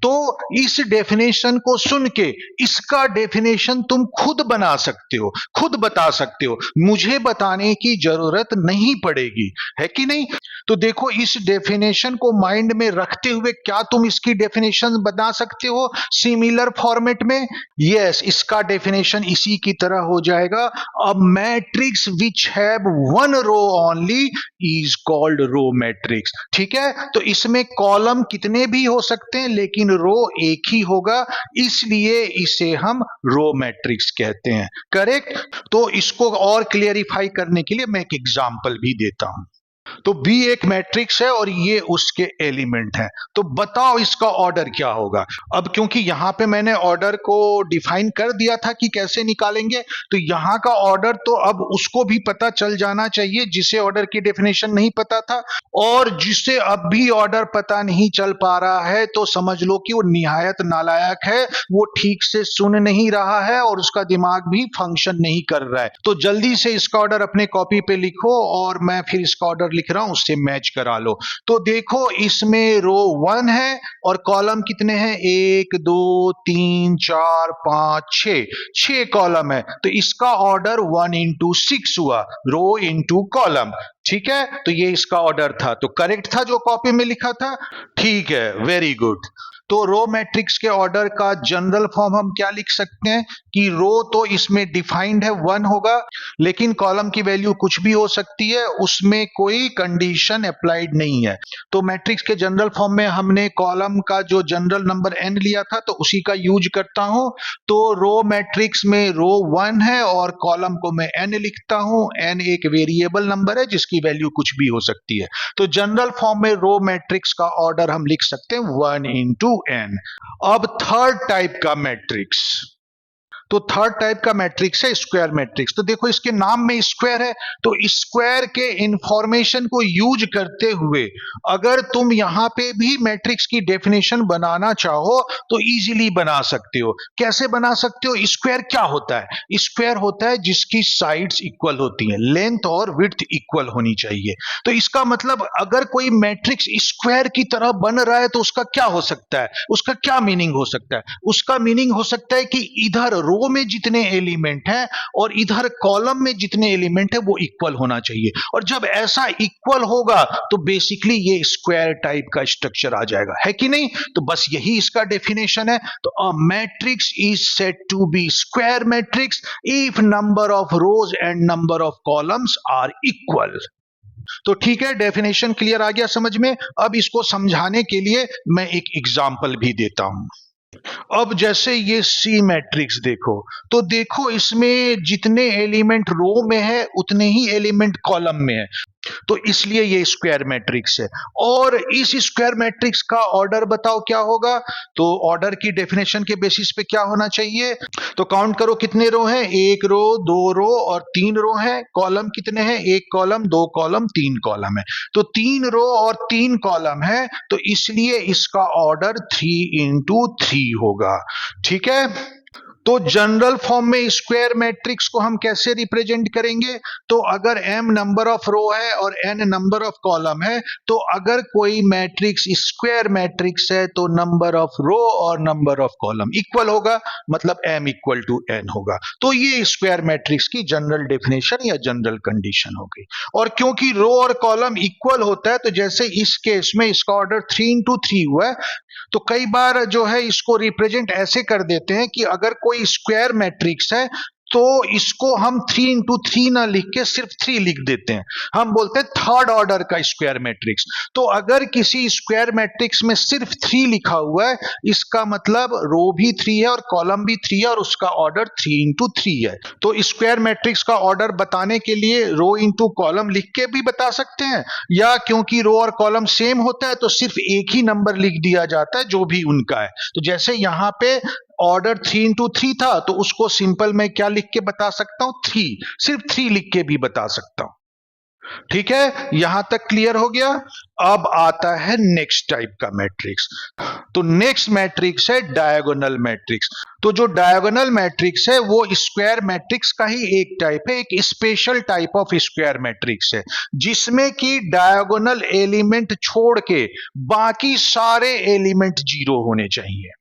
तो इस डेफिनेशन को सुन के इसका डेफिनेशन तुम खुद बना सकते हो, खुद बता सकते हो, मुझे बताने की जरूरत नहीं पड़ेगी, है कि नहीं? तो देखो इस डेफिनेशन को माइंड में रखते हुए क्या तुम इसकी डेफिनेशन बना सकते हो सिमिलर फॉर्मेट में? यस, इसका डेफिनेशन इसी की तरह हो जाएगा। A matrix which have 1 row only is called row matrix. ठीक है, तो इसमें कॉलम कितने भी हो सकते हैं लेकिन रो एक ही होगा, इसलिए इसे हम रो मैट्रिक्स कहते हैं। करेक्ट? तो इसको और क्लियरिफाई करने के लिए मैं एक एग्जांपल भी देता हूं। तो B एक मैट्रिक्स है और ये उसके एलिमेंट है। तो बताओ इसका ऑर्डर क्या होगा? अब क्योंकि यहां पे मैंने ऑर्डर को डिफाइन कर दिया था कि कैसे निकालेंगे, तो यहां का ऑर्डर तो अब उसको भी पता चल जाना चाहिए जिसे ऑर्डर की डेफिनेशन नहीं पता था, और जिसे अब भी ऑर्डर पता नहीं चल पा रहा है तो समझ लो कि वो निहायत नालायक है, वो ठीक से सुन नहीं रहा है और उसका दिमाग भी फंक्शन नहीं कर रहा है। तो जल्दी से इसका ऑर्डर अपने कॉपी पे लिखो और मैं फिर इसका ऑर्डर लिख रहा हूं, उससे मैच करा लो। तो देखो इसमें रो 1 है और कॉलम कितने हैं? 1 2 3 4 5 6 कॉलम है, तो इसका ऑर्डर 1 इंटू 6 हुआ, रो इंटू कॉलम। ठीक है, तो ये इसका ऑर्डर था, तो करेक्ट था जो कॉपी में लिखा था। ठीक है, वेरी गुड। तो रो मैट्रिक्स के ऑर्डर का जनरल फॉर्म हम क्या लिख सकते हैं कि रो तो इसमें डिफाइंड है 1 होगा, लेकिन कॉलम की वैल्यू कुछ भी हो सकती है, उसमें कोई कंडीशन अप्लाइड नहीं है। तो मैट्रिक्स के जनरल फॉर्म में हमने कॉलम का जो जनरल नंबर n लिया था तो उसी का यूज करता हूं। तो रो मैट्रिक्स में रो 1 है और कॉलम को मैं n लिखता हूं। n एक वेरिएबल नंबर है जिसकी वैल्यू कुछ भी हो सकती है। तो जनरल फॉर्म में रो मैट्रिक्स का ऑर्डर हम लिख सकते हैं 1 इंटू टू एन। अब थर्ड टाइप का मैट्रिक्स, तो थर्ड टाइप का मैट्रिक्स है स्क्वायर मैट्रिक्स। तो देखो इसके नाम में स्क्वायर है, तो स्क्वायर के इंफॉर्मेशन को यूज करते हुए अगर तुम यहां पे भी मैट्रिक्स की डेफिनेशन बनाना चाहो तो इजीली बना सकते हो। कैसे बना सकते हो? स्क्वायर क्या होता है? स्क्वायर होता है जिसकी साइड्स इक्वल होती हैं, लेंथ और विड्थ इक्वल होनी चाहिए। तो इसका मतलब अगर कोई मैट्रिक्स स्क्वायर की तरह बन रहा है तो उसका क्या हो सकता है? उसका क्या मीनिंग हो सकता है? उसका मीनिंग हो सकता है कि इधर रो में जितने एलिमेंट हैं और इधर कॉलम में जितने एलिमेंट है वो इक्वल होना चाहिए। और जब ऐसा इक्वल होगा तो बेसिकली ये स्क्वायर टाइप का स्ट्रक्चर आ जाएगा, है कि नहीं? तो बस यही इसका डेफिनेशन है। तो a matrix is said to be square matrix if number of rows and number of columns are equal. तो ठीक है, डेफिनेशन क्लियर आ गया समझ में। अब इसको समझाने के लिए मैं एक एग्जांपल भी देता हूं। अब जैसे ये सी मैट्रिक्स देखो, तो देखो इसमें जितने एलिमेंट रो में है उतने ही एलिमेंट कॉलम में है, तो इसलिए ये स्क्वायर मैट्रिक्स है। और इस स्क्वायर मैट्रिक्स का ऑर्डर बताओ क्या होगा? तो ऑर्डर की डेफिनेशन के बेसिस पे क्या होना चाहिए? तो काउंट करो कितने रो हैं, एक रो, दो रो और तीन रो हैं। कॉलम कितने हैं? एक कॉलम, दो कॉलम, तीन कॉलम है। तो तीन रो और तीन कॉलम है, तो इसलिए इसका ऑर्डर 3 into 3 होगा। ठीक है, तो जनरल फॉर्म में स्क्वायर मैट्रिक्स को हम कैसे रिप्रेजेंट करेंगे? तो अगर m नंबर ऑफ रो है और n नंबर ऑफ कॉलम है, तो अगर कोई मैट्रिक्स स्क्वायर मैट्रिक्स है तो नंबर ऑफ रो और नंबर ऑफ कॉलम इक्वल होगा, मतलब m इक्वल टू n होगा। तो ये स्क्वायर मैट्रिक्स की जनरल डेफिनेशन या जनरल कंडीशन हो गई। और क्योंकि रो और कॉलम इक्वल होता है, तो जैसे इस केस में इसका ऑर्डर 3 into 3 हुआ है, तो कई बार जो है इसको रिप्रेजेंट ऐसे कर देते हैं कि अगर कोई स्क्वायर मैट्रिक्स है तो इसको हम 3 into 3 ना लिख के सिर्फ 3 लिख देते हैं, हम बोलते हैं थर्ड ऑर्डर का स्क्वायर मैट्रिक्स। तो अगर किसी स्क्वायर मैट्रिक्स में सिर्फ 3 लिखा हुआ है, इसका मतलब रो भी 3 है और कॉलम भी 3 है और उसका ऑर्डर 3 into 3 है। तो स्क्वायर मैट्रिक्स का ऑर्डर बताने के लिए रो इंटू कॉलम लिख के भी बता सकते हैं, या क्योंकि रो और कॉलम सेम होता है तो सिर्फ एक ही नंबर लिख दिया जाता है जो भी उनका है। तो जैसे यहां पे ऑर्डर 3 into 3 था, तो उसको सिंपल मैं क्या लिख के बता सकता हूं? 3, सिर्फ 3 लिख के भी बता सकता हूं। ठीक है, यहां तक क्लियर हो गया। अब आता है नेक्स्ट टाइप का मैट्रिक्स। तो नेक्स्ट मैट्रिक्स है डायगोनल मैट्रिक्स। तो जो डायगोनल मैट्रिक्स है वो स्क्वायर मैट्रिक्स का ही एक टाइप है, एक special type of square matrix है, जिसमें कि डायगोनल एलिमेंट छोड़ के बाकी सारे एलिमेंट जीरो होने चाहिए।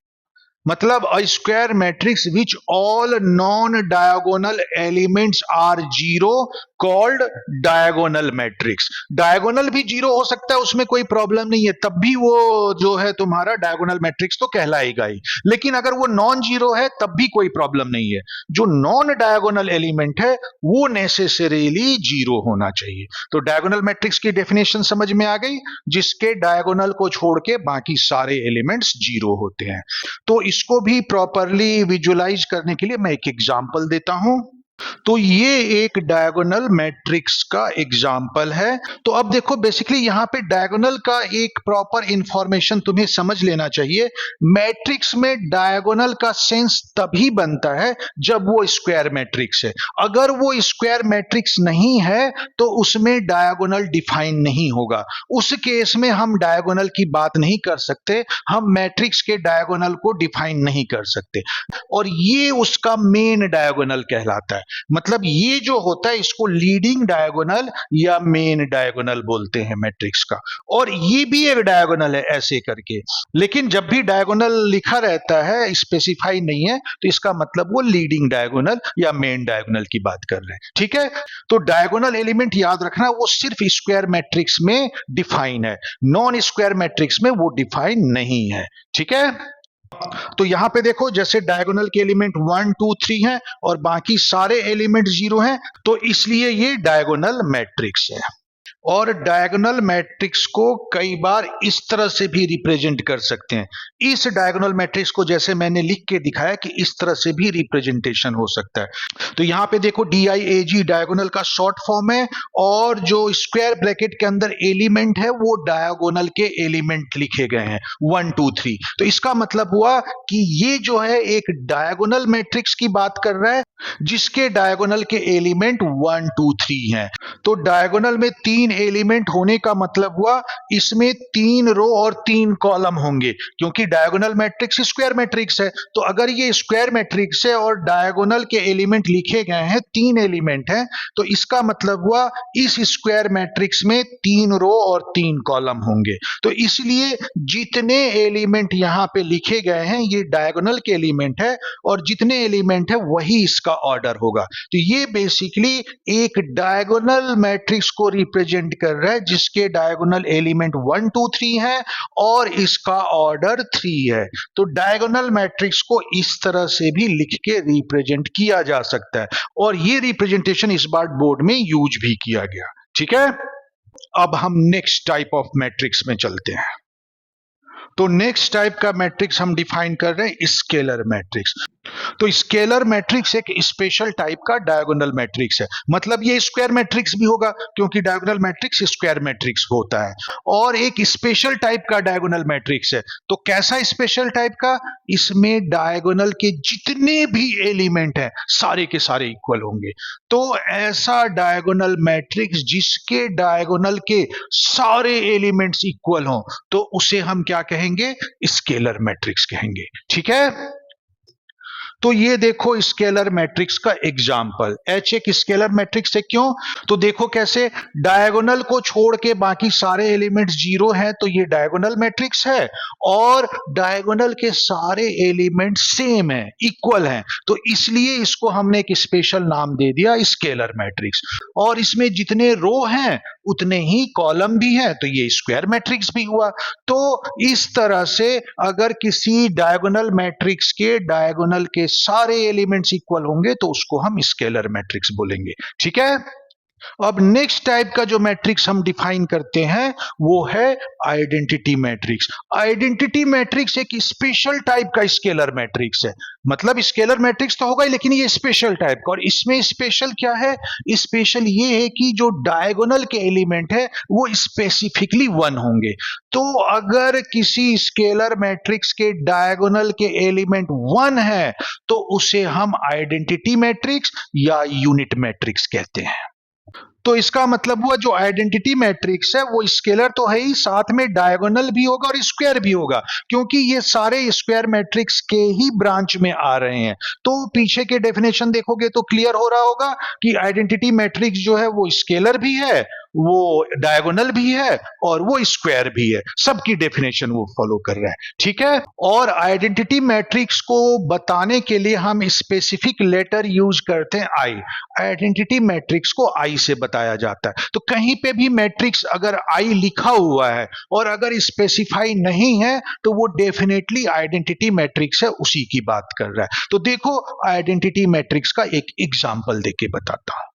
मतलब a square matrix which all non-diagonal elements are zero called diagonal matrix। Diagonal भी जीरो हो सकता है, उसमें कोई प्रॉब्लम नहीं है, तब भी वो जो है तुम्हारा डायगोनल मैट्रिक्स तो कहलाएगा ही। लेकिन अगर वो नॉन जीरो है तब भी कोई प्रॉब्लम नहीं है, जो नॉन डायगोनल एलिमेंट है वो नेसेसरीली जीरो होना चाहिए। तो डायगोनल मैट्रिक्स की डेफिनेशन समझ में आ गई, जिसके डायगोनल को छोड़ के बाकी सारे एलिमेंट्स जीरो होते हैं। तो इसको भी प्रॉपरली विजुअलाइज करने के लिए मैं एक एग्जांपल देता हूं। तो ये एक डायगोनल मैट्रिक्स का एग्जाम्पल है। तो अब देखो बेसिकली यहां पे डायगोनल का एक प्रॉपर इंफॉर्मेशन तुम्हें समझ लेना चाहिए। मैट्रिक्स में डायगोनल का सेंस तभी बनता है जब वो स्क्वायर मैट्रिक्स है। अगर वो स्क्वायर मैट्रिक्स नहीं है तो उसमें डायगोनल डिफाइन नहीं होगा, उस केस में हम डायगोनल की बात नहीं कर सकते, हम मैट्रिक्स के डायगोनल को डिफाइन नहीं कर सकते, और ये उसका मेन डायगोनल कहलाता है। मतलब ये जो होता है इसको लीडिंग डायगोनल या मेन डायगोनल बोलते हैं मैट्रिक्स का। और ये भी एक डायगोनल है ऐसे करके, लेकिन जब भी डायगोनल लिखा रहता है स्पेसिफाई नहीं है तो इसका मतलब वो लीडिंग डायगोनल या मेन डायगोनल की बात कर रहे हैं। ठीक है, तो डायगोनल एलिमेंट याद रखना वो सिर्फ स्क्वायर मैट्रिक्स में डिफाइन है, नॉन स्क्वायर मैट्रिक्स में वो डिफाइन नहीं है। ठीक है, तो यहां पे देखो जैसे डायगोनल के एलिमेंट 1 2 3 हैं और बाकी सारे एलिमेंट जीरो हैं, तो इसलिए ये डायगोनल मैट्रिक्स है। और डायगोनल मैट्रिक्स को कई बार इस तरह से भी रिप्रेजेंट कर सकते हैं। इस डायगोनल मैट्रिक्स को जैसे मैंने लिख के दिखाया कि इस तरह से भी रिप्रेजेंटेशन हो सकता है। तो यहां पे देखो DIAG डायगोनल का शॉर्ट फॉर्म है, और जो स्क्वायर ब्रैकेट के अंदर एलिमेंट है वो डायगोनल के एलिमेंट लिखे गए हैं 1 2 3। तो इसका मतलब हुआ कि ये जो है एक डायगोनल मैट्रिक्स की बात कर रहा है जिसके डायगोनल के एलिमेंट 1 2 3 हैं। तो डायगोनल में 3 एलिमेंट होने का मतलब हुआ इसमें 3 रो और 3 कॉलम होंगे, क्योंकि डायगोनल मैट्रिक्स स्क्वायर मैट्रिक्स है। तो अगर ये स्क्वायर मैट्रिक्स है और डायगोनल के एलिमेंट लिखे गए हैं 3 एलिमेंट हैं, तो इसका मतलब हुआ इस स्क्वायर मैट्रिक्स में 3 रो और 3 कॉलम होंगे। तो इसलिए जितने एलिमेंट यहां पे लिखे गए हैं ये डायगोनल के एलिमेंट है, और जितने एलिमेंट है वही इसका ऑर्डर होगा। तो ये बेसिकली एक डायगोनल मैट्रिक्स को रिप्रेजेंट कर रहा है जिसके डायगोनल एलिमेंट 1 2 3 है और इसका ऑर्डर 3 है। तो डायगोनल मैट्रिक्स को इस तरह से भी लिख के रिप्रेजेंट किया जा सकता है, और ये रिप्रेजेंटेशन इस बार बोर्ड में यूज भी किया गया। ठीक है, अब हम नेक्स्ट टाइप ऑफ मैट्रिक्स में चलते हैं। तो नेक्स्ट टाइप का मैट्रिक्स हम डिफाइन कर रहे हैं स्केलर मैट्रिक्स। तो स्केलर मैट्रिक्स एक स्पेशल टाइप का डायगोनल मैट्रिक्स है। मतलब ये स्क्वायर मैट्रिक्स भी होगा क्योंकि डायगोनल मैट्रिक्स स्क्वायर मैट्रिक्स होता है, और एक स्पेशल टाइप का डायगोनल मैट्रिक्स है। तो कैसा स्पेशल टाइप का? इसमें डायगोनल के जितने भी एलिमेंट हैं सारे के सारे इक्वल होंगे। तो ऐसा डायगोनल मैट्रिक्स जिसके डायगोनल के सारे एलिमेंट्स इक्वल हों तो उसे हम क्या कहेंगे? स्केलर मैट्रिक्स कहेंगे। ठीक है, तो ये देखो स्केलर मैट्रिक्स का एग्जाम्पल। H एक स्केलर मैट्रिक्स है, क्यों? तो देखो कैसे, डायगोनल को छोड़ के बाकी सारे एलिमेंट्स जीरो हैं तो ये डायगोनल मैट्रिक्स है, और डायगोनल के सारे एलिमेंट सेम है, इक्वल हैं, तो इसलिए इसको हमने एक स्पेशल नाम दे दिया स्केलर मैट्रिक्स। और इसमें जितने रो हैं उतने ही कॉलम भी हैं, तो ये स्क्वायर मैट्रिक्स भी हुआ। तो इस तरह से अगर किसी डायगोनल मैट्रिक्स के डायगोनल के सारे एलिमेंट्स इक्वल होंगे तो उसको हम स्केलर मैट्रिक्स बोलेंगे। ठीक है, अब नेक्स्ट टाइप का जो मैट्रिक्स हम डिफाइन करते हैं वो है आइडेंटिटी मैट्रिक्स। आइडेंटिटी मैट्रिक्स एक स्पेशल टाइप का स्केलर मैट्रिक्स है। मतलब स्केलर मैट्रिक्स तो होगा ही, लेकिन ये स्पेशल टाइप का। और इसमें स्पेशल क्या है? स्पेशल ये है कि जो डायगोनल के एलिमेंट है वो स्पेसिफिकली 1 होंगे। तो अगर किसी स्केलर मैट्रिक्स के डायगोनल के एलिमेंट 1 है तो उसे हम आइडेंटिटी मैट्रिक्स या यूनिट मैट्रिक्स कहते हैं। तो इसका मतलब हुआ जो आइडेंटिटी मैट्रिक्स है वो स्केलर तो है ही, साथ में डायगोनल भी होगा और स्क्वायर भी होगा, क्योंकि ये सारे स्क्वायर मैट्रिक्स के ही ब्रांच में आ रहे हैं। तो पीछे के डेफिनेशन देखोगे तो क्लियर हो रहा होगा कि आइडेंटिटी मैट्रिक्स जो है वो स्केलर भी है, वो डायगोनल भी है और वो स्क्वायर भी है। सबकी डेफिनेशन वो फॉलो कर रहा है। ठीक है, और आइडेंटिटी मैट्रिक्स को बताने के लिए हम स्पेसिफिक लेटर यूज करते हैं आई। आइडेंटिटी मैट्रिक्स को आई से बताया जाता है। तो कहीं पे भी मैट्रिक्स अगर आई लिखा हुआ है और अगर स्पेसिफाई नहीं है तो वो डेफिनेटली आइडेंटिटी मैट्रिक्स है, उसी की बात कर रहा है। तो देखो आइडेंटिटी मैट्रिक्स का एक एग्जांपल देके बताता हूं।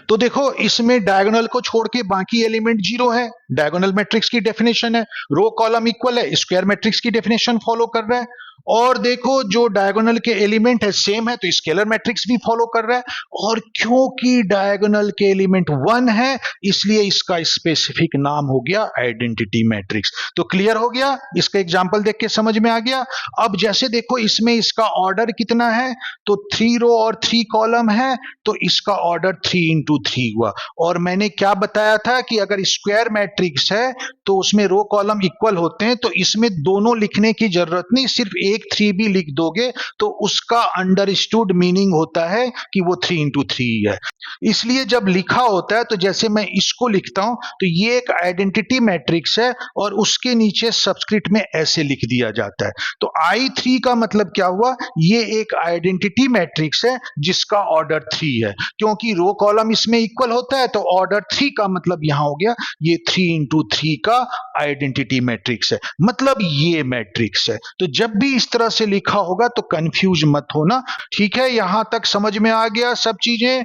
तो देखो इसमें डायगोनल को छोड़ के बाकी एलिमेंट जीरो है, डायगोनल मैट्रिक्स की डेफिनेशन है। रो कॉलम इक्वल है, स्क्वायर मैट्रिक्स की डेफिनेशन फॉलो कर रहा है। और देखो जो डायगोनल के एलिमेंट है सेम है तो स्केलर मैट्रिक्स भी फॉलो कर रहा है। और क्योंकि डायगोनल के एलिमेंट 1 है इसलिए इसका स्पेसिफिक नाम हो गया आइडेंटिटी मैट्रिक्स। तो क्लियर हो गया, इसका एग्जांपल देख के समझ में आ गया। अब जैसे देखो इसमें इसका ऑर्डर कितना है, तो 3 रो और 3 कॉलम है, तो इसका ऑर्डर 3 इंटू 3 हुआ। और मैंने क्या बताया था कि अगर स्क्वायर मैट्रिक्स है तो उसमें रो कॉलम इक्वल होते हैं, तो इसमें दोनों लिखने की जरूरत नहीं, सिर्फ एक 3 भी लिख दोगे तो उसका अंडरस्टूड मीनिंग होता है कि वो 3 इंटू 3 है। इसलिए जब लिखा होता है तो जैसे मैं इसको लिखता हूं तो ये एक आइडेंटिटी मैट्रिक्स है और उसके नीचे सबस्क्रिप्ट में ऐसे लिख दिया जाता है। तो I3 का मतलब क्या हुआ? ये एक आइडेंटिटी मैट्रिक्स है जिसका ऑर्डर 3 है। क्योंकि रो कॉलम इसमें इक्वल होता है तो ऑर्डर 3 का मतलब यहां हो गया ये 3 इंटू 3 का आइडेंटिटी मैट्रिक्स है, मतलब ये मैट्रिक्स है। तो जब भी इस तरह से लिखा होगा तो कंफ्यूज मत होना। ठीक है, यहां तक समझ में आ गया सब चीजें?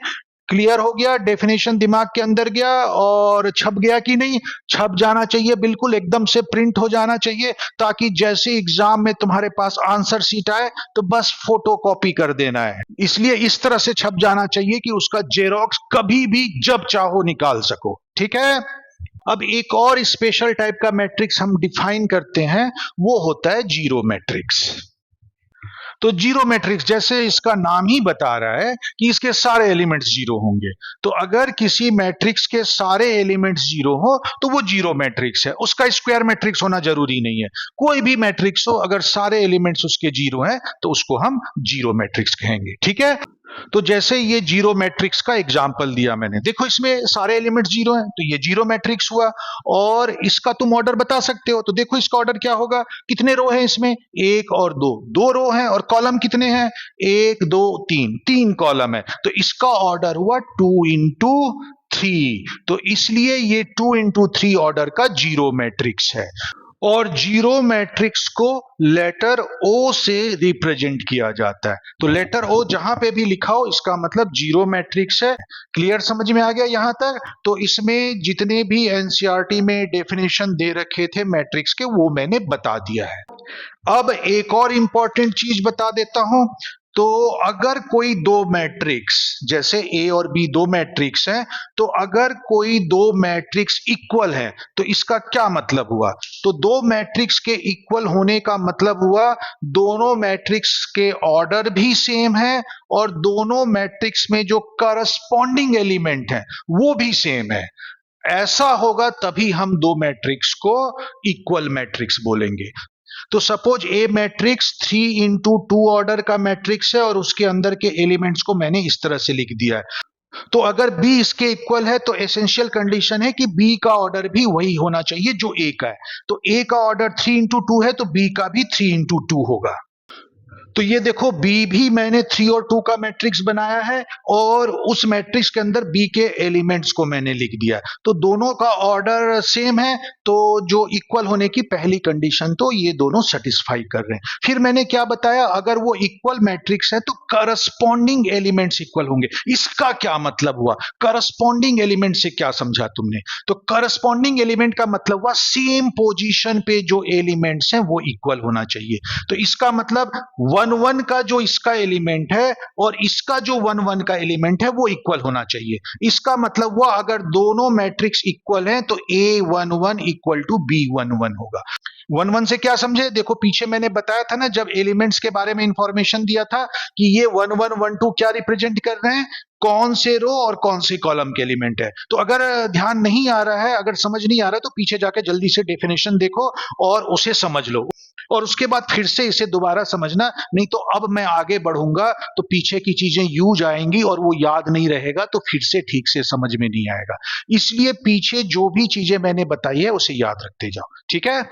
क्लियर हो गया? डेफिनेशन दिमाग के अंदर गया और छप गया कि नहीं? छप जाना चाहिए, बिल्कुल एकदम से प्रिंट हो जाना चाहिए, ताकि जैसे एग्जाम में तुम्हारे पास आंसर शीट आए तो बस फोटो कॉपी कर देना है। इसलिए इस तरह से छप जाना चाहिए कि उसका जेरोक्स कभी भी जब चाहो निकाल सको। ठीक है? अब एक और स्पेशल टाइप का मैट्रिक्स हम डिफाइन करते हैं, वो होता है जीरो मैट्रिक्स। तो जीरो मैट्रिक्स, जैसे इसका नाम ही बता रहा है कि इसके सारे एलिमेंट्स जीरो होंगे। तो अगर किसी मैट्रिक्स के सारे एलिमेंट्स जीरो हो तो वो जीरो मैट्रिक्स है। उसका स्क्वायर मैट्रिक्स होना जरूरी नहीं है, कोई भी मैट्रिक्स हो, अगर सारे एलिमेंट्स उसके जीरो हैं तो उसको हम जीरो मैट्रिक्स कहेंगे। ठीक है? तो जैसे ये जीरो मैट्रिक्स का एग्जांपल दिया मैंने, देखो इसमें सारे एलिमेंट्स जीरो हैं तो ये जीरो मैट्रिक्स हुआ। और इसका तुम ऑर्डर बता सकते हो, तो देखो इसका ऑर्डर क्या होगा? कितने रो हैं इसमें? एक और दो, दो रो हैं। और कॉलम कितने हैं? एक दो तीन, तीन कॉलम है। तो इसका ऑर्डर हुआ 2 into 3। तो इसलिए ये 2 into 3 ऑर्डर का जीरो मैट्रिक्स है। और जीरो मैट्रिक्स को लेटर ओ से रिप्रेजेंट किया जाता है। तो लेटर ओ जहां पे भी लिखा हो, इसका मतलब जीरो मैट्रिक्स है। क्लियर? समझ में आ गया यहां तक? तो इसमें जितने भी एनसीईआरटी में डेफिनेशन दे रखे थे मैट्रिक्स के, वो मैंने बता दिया है। अब एक और इंपॉर्टेंट चीज बता देता हूं। तो अगर कोई दो मैट्रिक्स, जैसे ए और बी दो मैट्रिक्स हैं, तो अगर कोई दो मैट्रिक्स इक्वल है तो इसका क्या मतलब हुआ? तो दो मैट्रिक्स के इक्वल होने का मतलब हुआ दोनों मैट्रिक्स के ऑर्डर भी सेम है और दोनों मैट्रिक्स में जो करस्पॉन्डिंग एलिमेंट है वो भी सेम है। ऐसा होगा तभी हम दो मैट्रिक्स को इक्वल मैट्रिक्स बोलेंगे। तो सपोज ए मैट्रिक्स 3 into 2 ऑर्डर का मैट्रिक्स है और उसके अंदर के एलिमेंट्स को मैंने इस तरह से लिख दिया है। तो अगर बी इसके इक्वल है तो एसेंशियल कंडीशन है कि बी का ऑर्डर भी वही होना चाहिए जो ए का है। तो ए का ऑर्डर 3 into 2 है तो बी का भी 3 into 2 होगा। तो ये देखो, बी भी मैंने 3 और 2 का मैट्रिक्स बनाया है और उस मैट्रिक्स के अंदर बी के एलिमेंट्स को मैंने लिख दिया। तो दोनों का ऑर्डर सेम है, तो जो इक्वल होने की पहली कंडीशन तो ये दोनों सेटिस्फाई कर रहे हैं। फिर मैंने क्या बताया? अगर वो इक्वल मैट्रिक्स है तो करस्पॉन्डिंग एलिमेंट्स इक्वल होंगे। इसका क्या मतलब हुआ? करस्पॉन्डिंग एलिमेंट से क्या समझा तुमने? तो करस्पॉन्डिंग एलिमेंट का मतलब हुआ सेम पोजीशन पे जो एलिमेंट्स हैं वो इक्वल होना चाहिए। तो इसका मतलब 1 1 का जो इसका एलिमेंट है और इसका जो 1 1 का एलिमेंट है वो इक्वल होना चाहिए। इसका मतलब हुआ अगर दोनों मैट्रिक्स इक्वल हैं तो A11 इक्वल टू B11 होगा। 1 1 से क्या समझे? देखो पीछे मैंने बताया था ना, जब एलिमेंट्स के बारे में इंफॉर्मेशन दिया था कि ये 1 1 1 2 क्या रिप्रेजेंट कर रहे हैं, कौन से रो और कौन से कॉलम के एलिमेंट है। तो अगर ध्यान नहीं आ रहा है, अगर समझ नहीं आ रहा है, तो पीछे जाके जल्दी से डेफिनेशन देखो और उसे समझ लो और उसके बाद फिर से इसे दोबारा समझना। नहीं तो अब मैं आगे बढ़ूंगा तो पीछे की चीजें यूज आएंगी और वो याद नहीं रहेगा, तो फिर से ठीक से समझ में नहीं आएगा। इसलिए पीछे जो भी चीजें मैंने बताई है उसे याद रखते जाओ। ठीक है?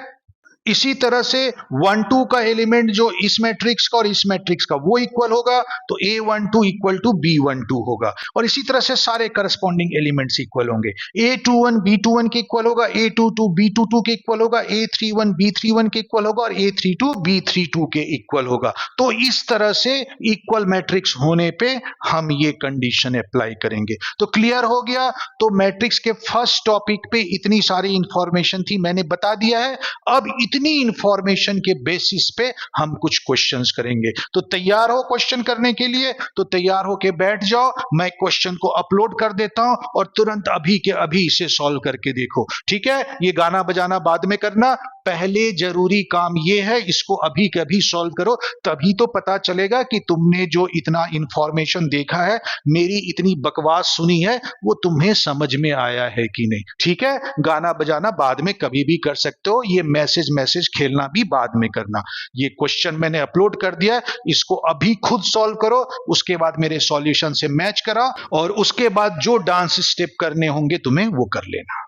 इसी तरह से 1 2 का एलिमेंट जो इस मैट्रिक्स का और इस मैट्रिक्स का वो इक्वल होगा तो A12 इक्वल टू B12 होगा। और इसी तरह से सारे करस्पॉन्डिंग एलिमेंट्स इक्वल होंगे। A21 B21 के इक्वल होगा, A22 B22 के इक्वल होगा, A31 B31 के इक्वल होगा और A32 B32 के इक्वल होगा। तो इस तरह से इक्वल मैट्रिक्स होने पे हम ये कंडीशन अप्लाई करेंगे। तो क्लियर हो गया? तो मैट्रिक्स के फर्स्ट टॉपिक पे इतनी सारी इंफॉर्मेशन थी, मैंने बता दिया है। अब इतनी इंफॉर्मेशन के बेसिस पे हम कुछ क्वेश्चंस करेंगे। तो तैयार हो क्वेश्चन करने के लिए? तो तैयार हो के बैठ जाओ, मैं क्वेश्चन को अपलोड कर देता हूं और तुरंत अभी के अभी इसे सॉल्व करके देखो। ठीक है? ये गाना बजाना बाद में करना, पहले जरूरी काम ये है इसको अभी के अभी सॉल्व करो, तभी तो पता चलेगा कि तुमने जो इतना इंफॉर्मेशन देखा है, मेरी इतनी बकवास सुनी है, वो तुम्हें समझ में आया है कि नहीं। ठीक है? गाना बजाना बाद में कभी भी कर सकते हो, ये मैसेज खेलना भी बाद में करना। ये क्वेश्चन मैंने अपलोड कर दिया, इसको अभी खुद सॉल्व करो, उसके बाद मेरे सॉल्यूशन से मैच करा और उसके बाद जो डांस स्टेप करने होंगे तुम्हें वो कर लेना।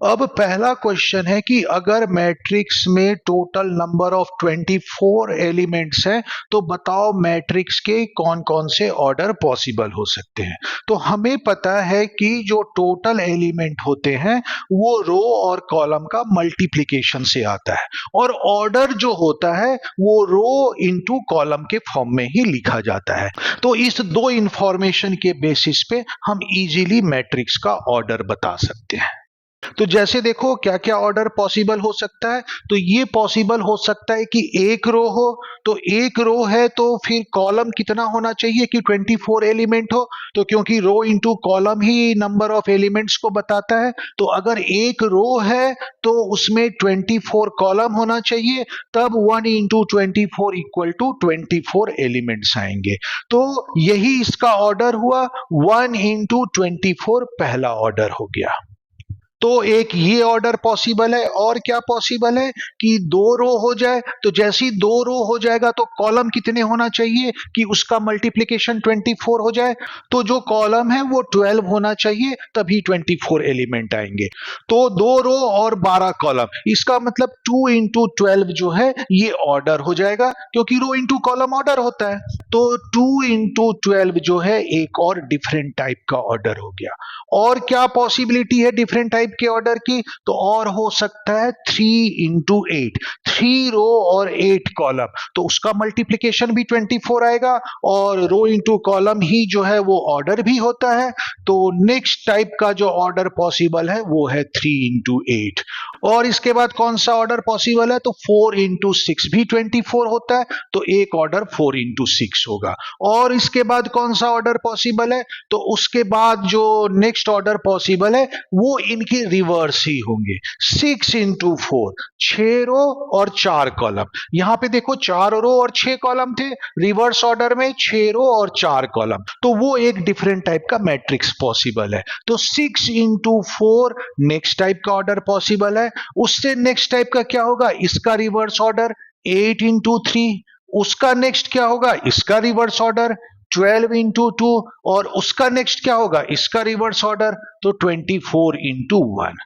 अब पहला क्वेश्चन है कि अगर मैट्रिक्स में टोटल नंबर ऑफ 24 एलिमेंट्स हैं तो बताओ मैट्रिक्स के कौन कौन से ऑर्डर पॉसिबल हो सकते हैं। तो हमें पता है कि जो टोटल एलिमेंट होते हैं वो रो और कॉलम का मल्टीप्लिकेशन से आता है और ऑर्डर जो होता है वो रो इनटू कॉलम के फॉर्म में ही लिखा जाता है। तो इस दो इंफॉर्मेशन के बेसिस पे हम इजीली मैट्रिक्स का ऑर्डर बता सकते हैं। तो जैसे देखो क्या क्या ऑर्डर पॉसिबल हो सकता है। तो ये पॉसिबल हो सकता है कि एक रो हो, तो एक रो है तो फिर कॉलम कितना होना चाहिए कि 24 एलिमेंट हो। तो क्योंकि रो इनटू कॉलम ही नंबर ऑफ एलिमेंट्स को बताता है, तो अगर एक रो है तो उसमें 24 कॉलम होना चाहिए, तब 1 इंटू 24 इक्वल टू 24 एलिमेंट्स आएंगे। तो यही इसका ऑर्डर हुआ, 1 इंटू 24 पहला ऑर्डर हो गया। तो एक ये ऑर्डर पॉसिबल है। और क्या पॉसिबल है कि दो रो हो जाए, तो जैसी दो रो हो जाएगा तो कॉलम कितने होना चाहिए कि उसका मल्टीप्लिकेशन 24 हो जाए। तो जो कॉलम है वो 12 होना चाहिए, तभी 24 एलिमेंट आएंगे। तो दो रो और 12 कॉलम, इसका मतलब 2 इंटू 12 जो है ये ऑर्डर हो जाएगा, क्योंकि रो इंटू कॉलम ऑर्डर होता है। तो 2 इंटू 12 जो है एक और डिफरेंट टाइप का ऑर्डर हो गया। और क्या पॉसिबिलिटी है डिफरेंट टाइप के ऑर्डर की। तो और हो सकता है 3 इंटू 8, 3 रो और 8 कॉलम, तो उसका मल्टीप्लीकेशन भी 24 आएगा और रो इंटू कॉलम ही जो है वो ऑर्डर भी होता है। तो नेक्स्ट टाइप का जो ऑर्डर पॉसिबल है वो है 3 इंटू 8। और इसके बाद कौन सा ऑर्डर पॉसिबल है, तो 4 इंटू 6 भी 24 होता है, तो एक ऑर्डर 4 इंटू 6 होगा। और इसके बाद कौन सा ऑर्डर पॉसिबल है, तो उसके बाद जो नेक्स्ट ऑर्डर पॉसिबल है वो इनके रिवर्स ही होंगे। 6 इंटू 4, 6 रो और 4 कॉलम। यहां पे देखो 4 रो और 6 कॉलम थे, रिवर्स ऑर्डर में 6 रो और 4 कॉलम, तो वो एक डिफरेंट टाइप का मैट्रिक्स पॉसिबल है। तो 6 इंटू 4 नेक्स्ट टाइप का ऑर्डर पॉसिबल है। उससे नेक्स्ट टाइप का क्या होगा, इसका रिवर्स ऑर्डर 8 इंटू 3। उसका नेक्स्ट क्या होगा, इसका रिवर्स ऑर्डर 12 इंटू 2। और उसका नेक्स्ट क्या होगा, इसका रिवर्स ऑर्डर तो 24 इंटू 1।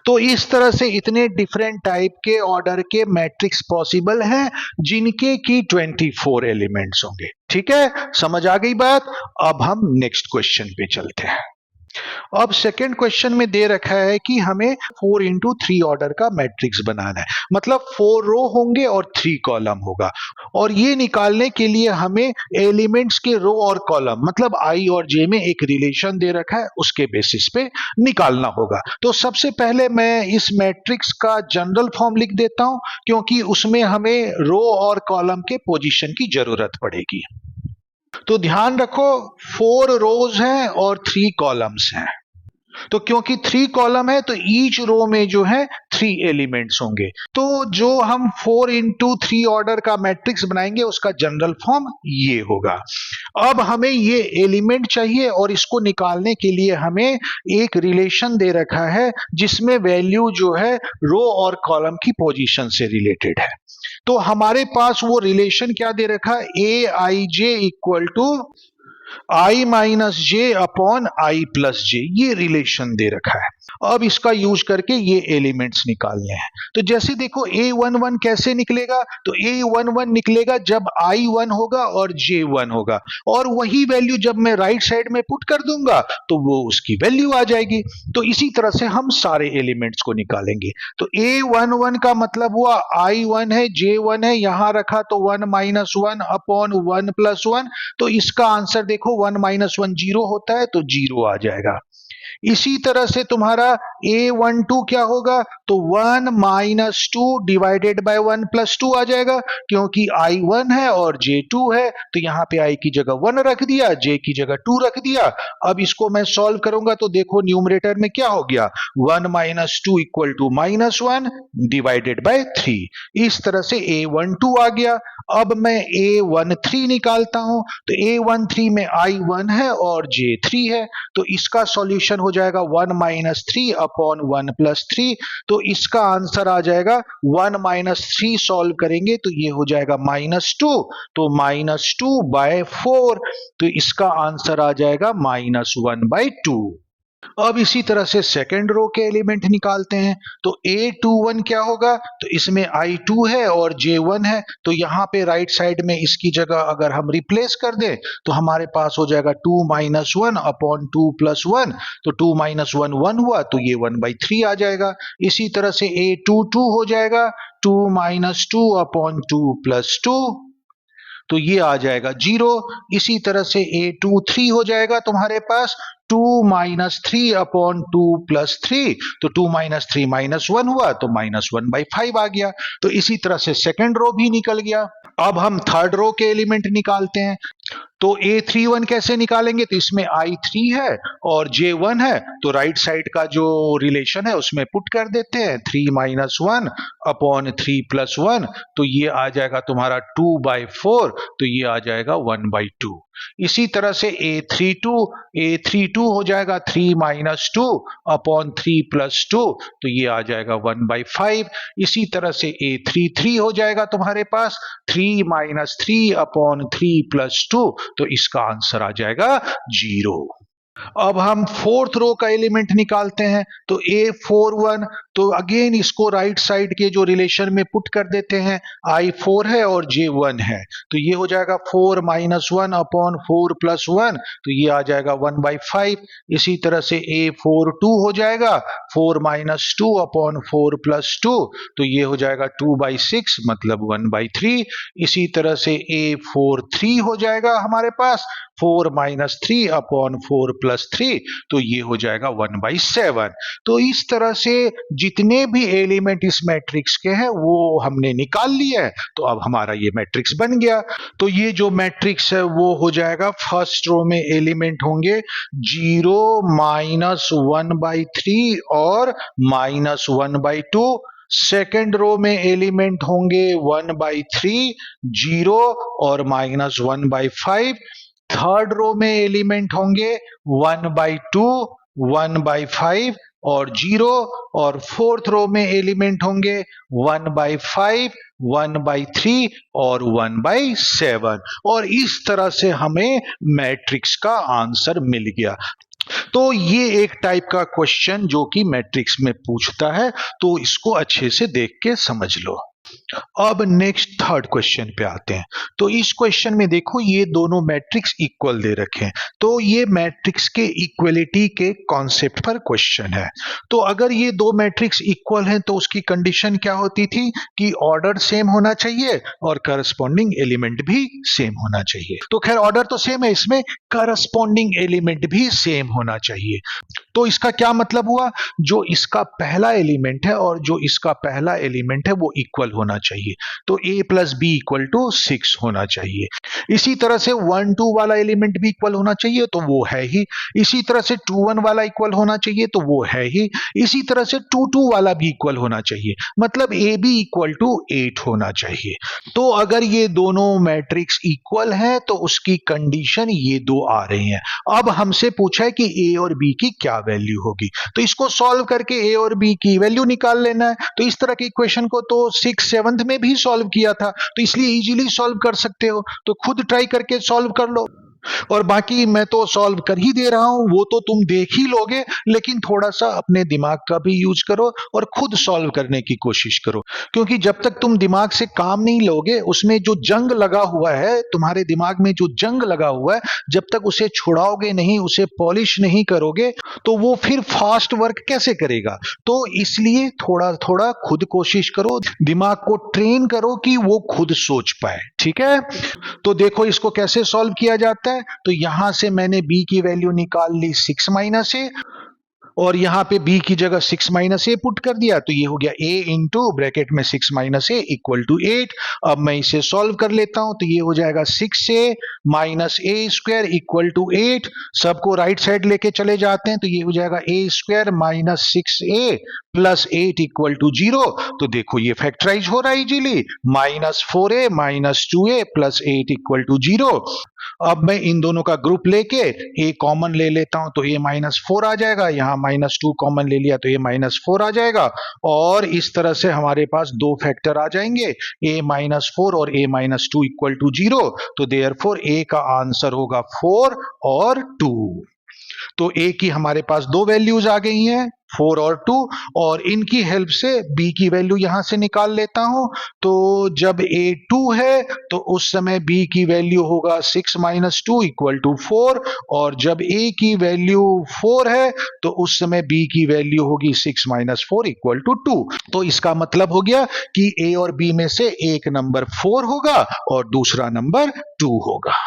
तो इस तरह से इतने डिफरेंट टाइप के ऑर्डर के मैट्रिक्स पॉसिबल हैं जिनके की 24 एलिमेंट्स होंगे। ठीक है, समझ आ गई बात। अब हम नेक्स्ट क्वेश्चन पे चलते हैं। अब सेकेंड क्वेश्चन में दे रखा है कि हमें 4 इंटू 3 ऑर्डर का मैट्रिक्स बनाना है, मतलब 4 रो होंगे और 3 कॉलम होगा। और ये निकालने के लिए हमें एलिमेंट्स के रो और कॉलम मतलब आई और जे में एक रिलेशन दे रखा है, उसके बेसिस पे निकालना होगा। तो सबसे पहले मैं इस मैट्रिक्स का जनरल फॉर्म लिख देता हूं, क्योंकि उसमें हमें रो और कॉलम के पोजीशन की जरूरत पड़ेगी। तो ध्यान रखो 4 रोज हैं और 3 कॉलम्स हैं। तो क्योंकि 3 कॉलम है तो ईच रो में जो है 3 एलिमेंट्स होंगे। तो जो हम 4 इंटू 3 ऑर्डर का मैट्रिक्स बनाएंगे उसका जनरल फॉर्म ये होगा। अब हमें ये एलिमेंट चाहिए और इसको निकालने के लिए हमें एक रिलेशन दे रखा है जिसमें वैल्यू जो है रो और कॉलम की पोजीशन से रिलेटेड है। तो हमारे पास वो रिलेशन क्या दे रखा है, a i j equal to i minus j upon i plus j, ये रिलेशन दे रखा है। अब इसका यूज करके ये एलिमेंट्स निकालने हैं। तो जैसे देखो A11 कैसे निकलेगा, तो A11 निकलेगा जब I1 होगा और J1 होगा, और वही वैल्यू जब मैं राइट साइड में पुट कर दूंगा तो वो उसकी वैल्यू आ जाएगी। तो इसी तरह से हम सारे एलिमेंट्स को निकालेंगे। तो A11 का मतलब हुआ I1 है, J1 है, यहां रखा तो 1 माइनस 1 अपॉन 1 प्लस 1। तो इसका आंसर देखो 1 माइनस 1 जीरो होता है, तो जीरो आ जाएगा। इसी तरह से तुम्हारा A12 क्या होगा, तो 1 माइनस 2 डिवाइडेड बाय 1 प्लस 2 आ जाएगा, क्योंकि I1 है और J2 है, तो यहां पे I की जगह 1 रख दिया, J की जगह 2 रख दिया। अब इसको मैं सॉल्व करूंगा तो देखो न्यूमरेटर में क्या हो गया, 1 minus 2 equal to minus 1 divided by 3। इस तरह से A12 आ गया। अब मैं A13 निकालता हूं, तो A13 में I1 है और J3 है, तो इसका सॉल्यूशन हो जाएगा 1 माइनस 3 अपॉन 1 प्लस 3। तो इसका आंसर आ जाएगा 1 माइनस 3 सॉल्व करेंगे तो ये हो जाएगा माइनस 2, तो माइनस 2 बाय 4, तो इसका आंसर आ जाएगा माइनस 1 बाय 2। अब इसी तरह से सेकंड रो के एलिमेंट निकालते हैं। तो A21 क्या होगा, तो इसमें I2 है और J1 है, तो यहाँ पे राइट साइड में इसकी जगह अगर हम रिप्लेस कर दें तो हमारे पास हो जाएगा 2 माइनस 1 अपॉन 2 प्लस 1। तो 2 माइनस 1 1 हुआ, तो ये 1/3 आ जाएगा। इसी तरह से A22 हो जाएगा 2 माइनस 2 अपॉन 2 प्लस 2, तो ये आ जाएगा 0। इसी तरह से A23 हो जाएगा तुम्हारे पास 2 माइनस 3 अपॉन 2 प्लस 3, तो 2 माइनस 3 माइनस 1 हुआ, तो माइनस 1/5 आ गया। तो इसी तरह से सेकंड रो भी निकल गया। अब हम थर्ड रो के एलिमेंट निकालते हैं। तो A31 कैसे निकालेंगे, तो इसमें I3 है और J1 है, तो राइट साइड का जो रिलेशन है उसमें पुट कर देते हैं 3 माइनस 1 अपॉन 3 प्लस 1, तो ये आ जाएगा तुम्हारा 2/4, तो ये आ जाएगा 1/2। इसी तरह से A32 हो जाएगा 3 माइनस 2 अपॉन 3 प्लस 2, तो ये आ जाएगा 1/5। इसी तरह से A33 हो जाएगा तुम्हारे पास 3 माइनस 3 अपॉन 3 प्लस 2, तो इसका आंसर आ जाएगा 0। अब हम फोर्थ रो का एलिमेंट निकालते हैं। तो A41, तो अगेन इसको राइट साइड के जो रिलेशन में पुट कर देते हैं। I4 है और J1 है, तो ये हो जाएगा 4 माइनस 1 अपॉन 4 प्लस 1, तो ये आ जाएगा 1/5। इसी तरह से A42 हो जाएगा 4 माइनस 2 अपॉन 4 प्लस 2, तो ये हो जाएगा 2/6 मतलब 1/3। इसी तरह से A43 हो जाएगा हमारे पास 4 माइनस 3 अपॉन 4 प्लस 3, तो ये हो जाएगा 1/7। तो इस तरह से जितने भी एलिमेंट इस मैट्रिक्स के हैं वो हमने निकाल लिए हैं। तो अब हमारा ये मैट्रिक्स बन गया। तो ये जो मैट्रिक्स है वो हो जाएगा, फर्स्ट रो में एलिमेंट होंगे 0 माइनस 1/3 और माइनस 1/2। सेकेंड रो में एलिमेंट होंगे 1/3, 0 और माइनस 1/5। थर्ड रो में एलिमेंट होंगे 1/2, 1/5 और 0, और फोर्थ रो में एलिमेंट होंगे 1/5, 1/3 और 1/7। और इस तरह से हमें मैट्रिक्स का आंसर मिल गया। तो ये एक टाइप का क्वेश्चन जो कि मैट्रिक्स में पूछता है, तो इसको अच्छे से देख के समझ लो। अब नेक्स्ट थर्ड क्वेश्चन पे आते हैं। तो इस क्वेश्चन में देखो ये दोनों मैट्रिक्स इक्वल दे रखे हैं, तो ये मैट्रिक्स के इक्वलिटी के कॉन्सेप्ट पर क्वेश्चन है। तो अगर ये दो मैट्रिक्स इक्वल हैं तो उसकी कंडीशन क्या होती थी कि ऑर्डर सेम होना चाहिए और करस्पॉन्डिंग एलिमेंट भी सेम होना चाहिए। तो खैर ऑर्डर तो सेम है, इसमें करस्पॉन्डिंग एलिमेंट भी सेम होना चाहिए। तो इसका क्या मतलब हुआ, जो इसका पहला एलिमेंट है और जो इसका पहला एलिमेंट है वो इक्वल होना चाहिए। तो a plus B equal to 6 होना चाहिए। इसी तरह से 1 2 वाला एलिमेंट भी इक्वल होना चाहिए, तो वो है ही। इसी तरह से 2 1 वाला इक्वल होना चाहिए, तो वो है ही। इसी तरह से 2 2 वाला भी इक्वल होना चाहिए, मतलब a भी इक्वल टू 8 होना चाहिए। तो अगर ये दोनों मैट्रिक्स इक्वल है तो उसकी कंडीशन ये दो आ रही हैं। अब हमसे पूछा है कि a और b की क्या वैल्यू होगी, तो इसको सॉल्व करके a और b की वैल्यू निकाल लेना है। तो इस तरह के इक्वेशन को तो 6th 7th में भी सॉल्व किया था, तो इसलिए इजीली सॉल्व कर सकते हो। तो खुद ट्राई करके सॉल्व कर लो, और बाकी मैं तो सॉल्व कर ही दे रहा हूं, वो तो तुम देख ही लोगे, लेकिन थोड़ा सा अपने दिमाग का भी यूज करो और खुद सॉल्व करने की कोशिश करो। क्योंकि जब तक तुम दिमाग से काम नहीं लोगे, उसमें जो जंग लगा हुआ है, तुम्हारे दिमाग में जो जंग लगा हुआ है, जब तक उसे छुड़ाओगे नहीं, उसे पॉलिश नहीं करोगे, तो वो फिर फास्ट वर्क कैसे करेगा। तो इसलिए थोड़ा थोड़ा खुद कोशिश करो, दिमाग को ट्रेन करो कि वो खुद सोच पाए, ठीक है। तो देखो इसको कैसे सॉल्व किया जाता है। तो यहां से मैंने b की वैल्यू निकाल ली 6 माइनस ए, और यहां पे b की जगह 6 माइनस ए पुट कर दिया, तो ये हो गया a इंटू ब्रैकेट में 6 माइनस ए इक्वल टू 8। अब मैं इसे सॉल्व कर लेता हूं, तो ये हो जाएगा 6a minus A square equal to 8। सबको राइट साइड लेके चले जाते हैं, तो ये हो जाएगा a square minus 6a plus 8 equal to 0। तो देखो ये फैक्टराइज हो रहा है easily, minus 4a minus 2a plus 8 equal to 0। अब मैं इन दोनों का ग्रुप लेके a कॉमन ले लेता हूं, तो a माइनस 4 आ जाएगा। यहां माइनस 2 कॉमन ले लिया तो a माइनस 4 आ जाएगा, और इस तरह से हमारे पास दो फैक्टर आ जाएंगे, a माइनस 4 और a माइनस 2 इक्वल टू 0। तो देयरफॉर a का आंसर होगा 4 और 2। तो ए की हमारे पास दो वैल्यूज आ गई हैं, 4 और 2, और इनकी हेल्प से बी की वैल्यू यहां से निकाल लेता हूं। तो जब ए 2 है तो उस समय बी की वैल्यू होगा 6 माइनस 2 इक्वल टू 4, और जब ए की वैल्यू 4 है तो उस समय बी की वैल्यू होगी 6 माइनस 4 इक्वल टू 2। तो इसका मतलब हो गया कि ए और बी में से एक नंबर 4 होगा और दूसरा नंबर 2 होगा।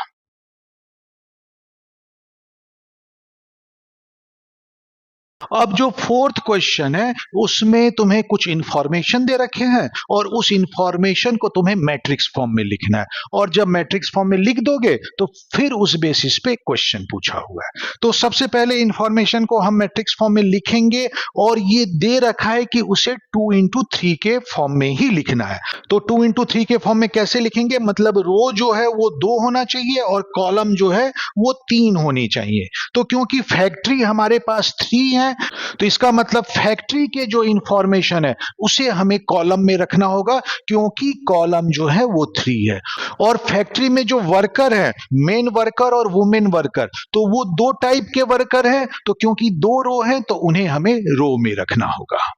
अब जो फोर्थ क्वेश्चन है उसमें तुम्हें कुछ इंफॉर्मेशन दे रखे हैं और उस इंफॉर्मेशन को तुम्हें मैट्रिक्स फॉर्म में लिखना है, और जब मैट्रिक्स फॉर्म में लिख दोगे तो फिर उस बेसिस पे क्वेश्चन पूछा हुआ है। तो सबसे पहले इंफॉर्मेशन को हम मैट्रिक्स फॉर्म में लिखेंगे, और ये दे रखा है कि उसे 2 इंटू 3 के फॉर्म में ही लिखना है। तो 2 इंटू 3 के फॉर्म में कैसे लिखेंगे, मतलब रो जो है वो 2 होना चाहिए और कॉलम जो है वो 3 होनी चाहिए। तो क्योंकि फैक्ट्री हमारे पास 3 है तो इसका मतलब फैक्ट्री के जो इंफॉर्मेशन है उसे हमें कॉलम में रखना होगा, क्योंकि कॉलम जो है वो 3 है। और फैक्ट्री में जो वर्कर है, मेन वर्कर और वुमेन वर्कर, तो वो दो टाइप के वर्कर हैं, तो क्योंकि दो रो हैं तो उन्हें हमें रो में रखना होगा।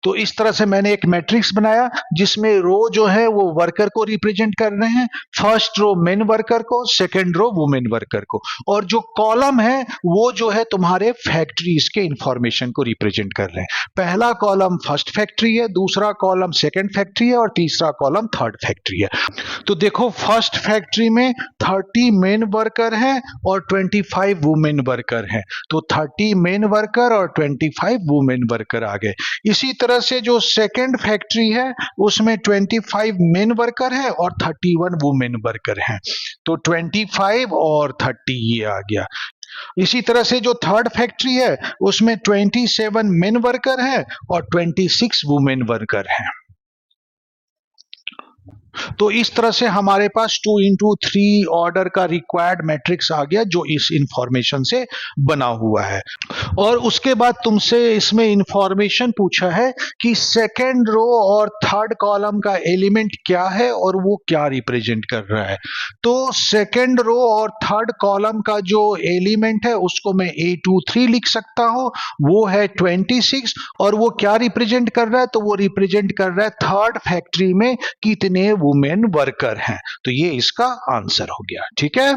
तो इस तरह से मैंने एक मैट्रिक्स बनाया जिसमें रो जो है वो वर्कर को रिप्रेजेंट कर रहे हैं, फर्स्ट रो मेन वर्कर को, सेकंड रो वुमेन वर्कर को, और जो कॉलम है वो जो है तुम्हारे फैक्ट्रीज के इंफॉर्मेशन को रिप्रेजेंट कर रहे हैं। पहला कॉलम फर्स्ट फैक्ट्री है, दूसरा कॉलम सेकंड फैक्ट्री है और तीसरा कॉलम थर्ड फैक्ट्री है। तो देखो फर्स्ट फैक्ट्री में 30 मेन वर्कर हैं और 25 वुमेन वर्कर हैं, तो 30 मेन वर्कर और 25 वुमेन वर्कर आ गए। इसी तरह से जो सेकंड फैक्ट्री है उसमें 25 मेन वर्कर है और 31 वुमेन वर्कर हैं, तो 25 और 30 ये आ गया। इसी तरह से जो थर्ड फैक्ट्री है उसमें 27 मेन वर्कर है और 26 वुमेन वर्कर हैं। तो इस तरह से हमारे पास 2 इंटू 3 ऑर्डर का रिक्वायर्ड मैट्रिक्स आ गया जो इस इंफॉर्मेशन से बना हुआ है। और उसके बाद तुमसे इसमें इंफॉर्मेशन पूछा है कि सेकेंड रो और थर्ड कॉलम का एलिमेंट क्या है और वो क्या रिप्रेजेंट कर रहा है। तो सेकेंड रो और थर्ड कॉलम का जो एलिमेंट है उसको मैं A23 लिख सकता हूं, वो है 26, और वो क्या रिप्रेजेंट कर रहा है, तो वो रिप्रेजेंट कर रहा है थर्ड फैक्ट्री में कितने वुमेन वर्कर हैं। तो ये इसका आंसर हो गया। ठीक है,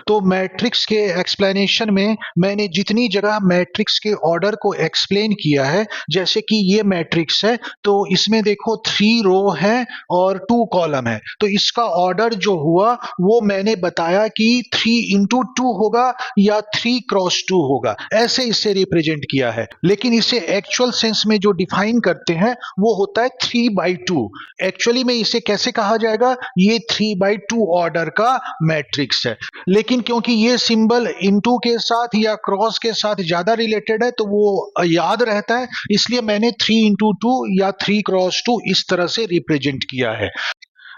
तो मैट्रिक्स के एक्सप्लेनेशन में मैंने जितनी जगह मैट्रिक्स के ऑर्डर को एक्सप्लेन किया है, जैसे कि ये मैट्रिक्स है तो इसमें देखो 3 रो है और 2 कॉलम है, तो इसका ऑर्डर जो हुआ वो मैंने बताया कि 3 इंटू 2 होगा या 3 क्रॉस 2 होगा, ऐसे इसे रिप्रेजेंट किया है। लेकिन इसे एक्चुअल सेंस में जो डिफाइन करते हैं वो होता है 3/2। एक्चुअली में इसे कैसे कहा जाएगा, ये 3/2 ऑर्डर का मैट्रिक्स है। लेकिन क्योंकि ये सिंबल इनटू के साथ या क्रॉस के साथ ज्यादा रिलेटेड है तो वो याद रहता है, इसलिए मैंने 3 इंटू 2 या 3 क्रॉस 2 इस तरह से रिप्रेजेंट किया है।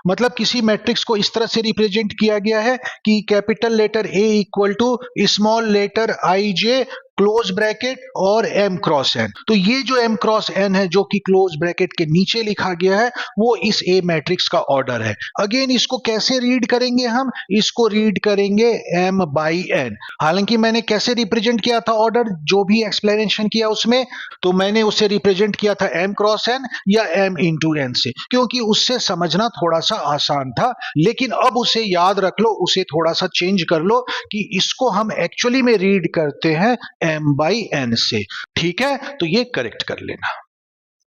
मतलब किसी मैट्रिक्स को इस तरह से रिप्रेजेंट किया गया है कि capital letter A equal to small letter IJ close bracket और M क्रॉस N। तो ये जो M क्रॉस N है जो कि क्लोज ब्रैकेट के नीचे लिखा गया है वो इस A मैट्रिक्स का ऑर्डर है। अगेन इसको कैसे रीड करेंगे, हम इसको रीड करेंगे M/N। हालांकि मैंने कैसे रिप्रेजेंट किया था ऑर्डर, जो भी एक्सप्लेनेशन किया उसमें, तो मैंने उसे रिप्रेजेंट किया था M क्रॉस N या M इंटू N से, क्योंकि उससे समझना थोड़ा सा आसान था। लेकिन अब उसे याद रख लो, उसे थोड़ा सा चेंज कर लो कि इसको हम एक्चुअली में रीड करते हैं M/N से। ठीक है, तो ये करेक्ट कर लेना।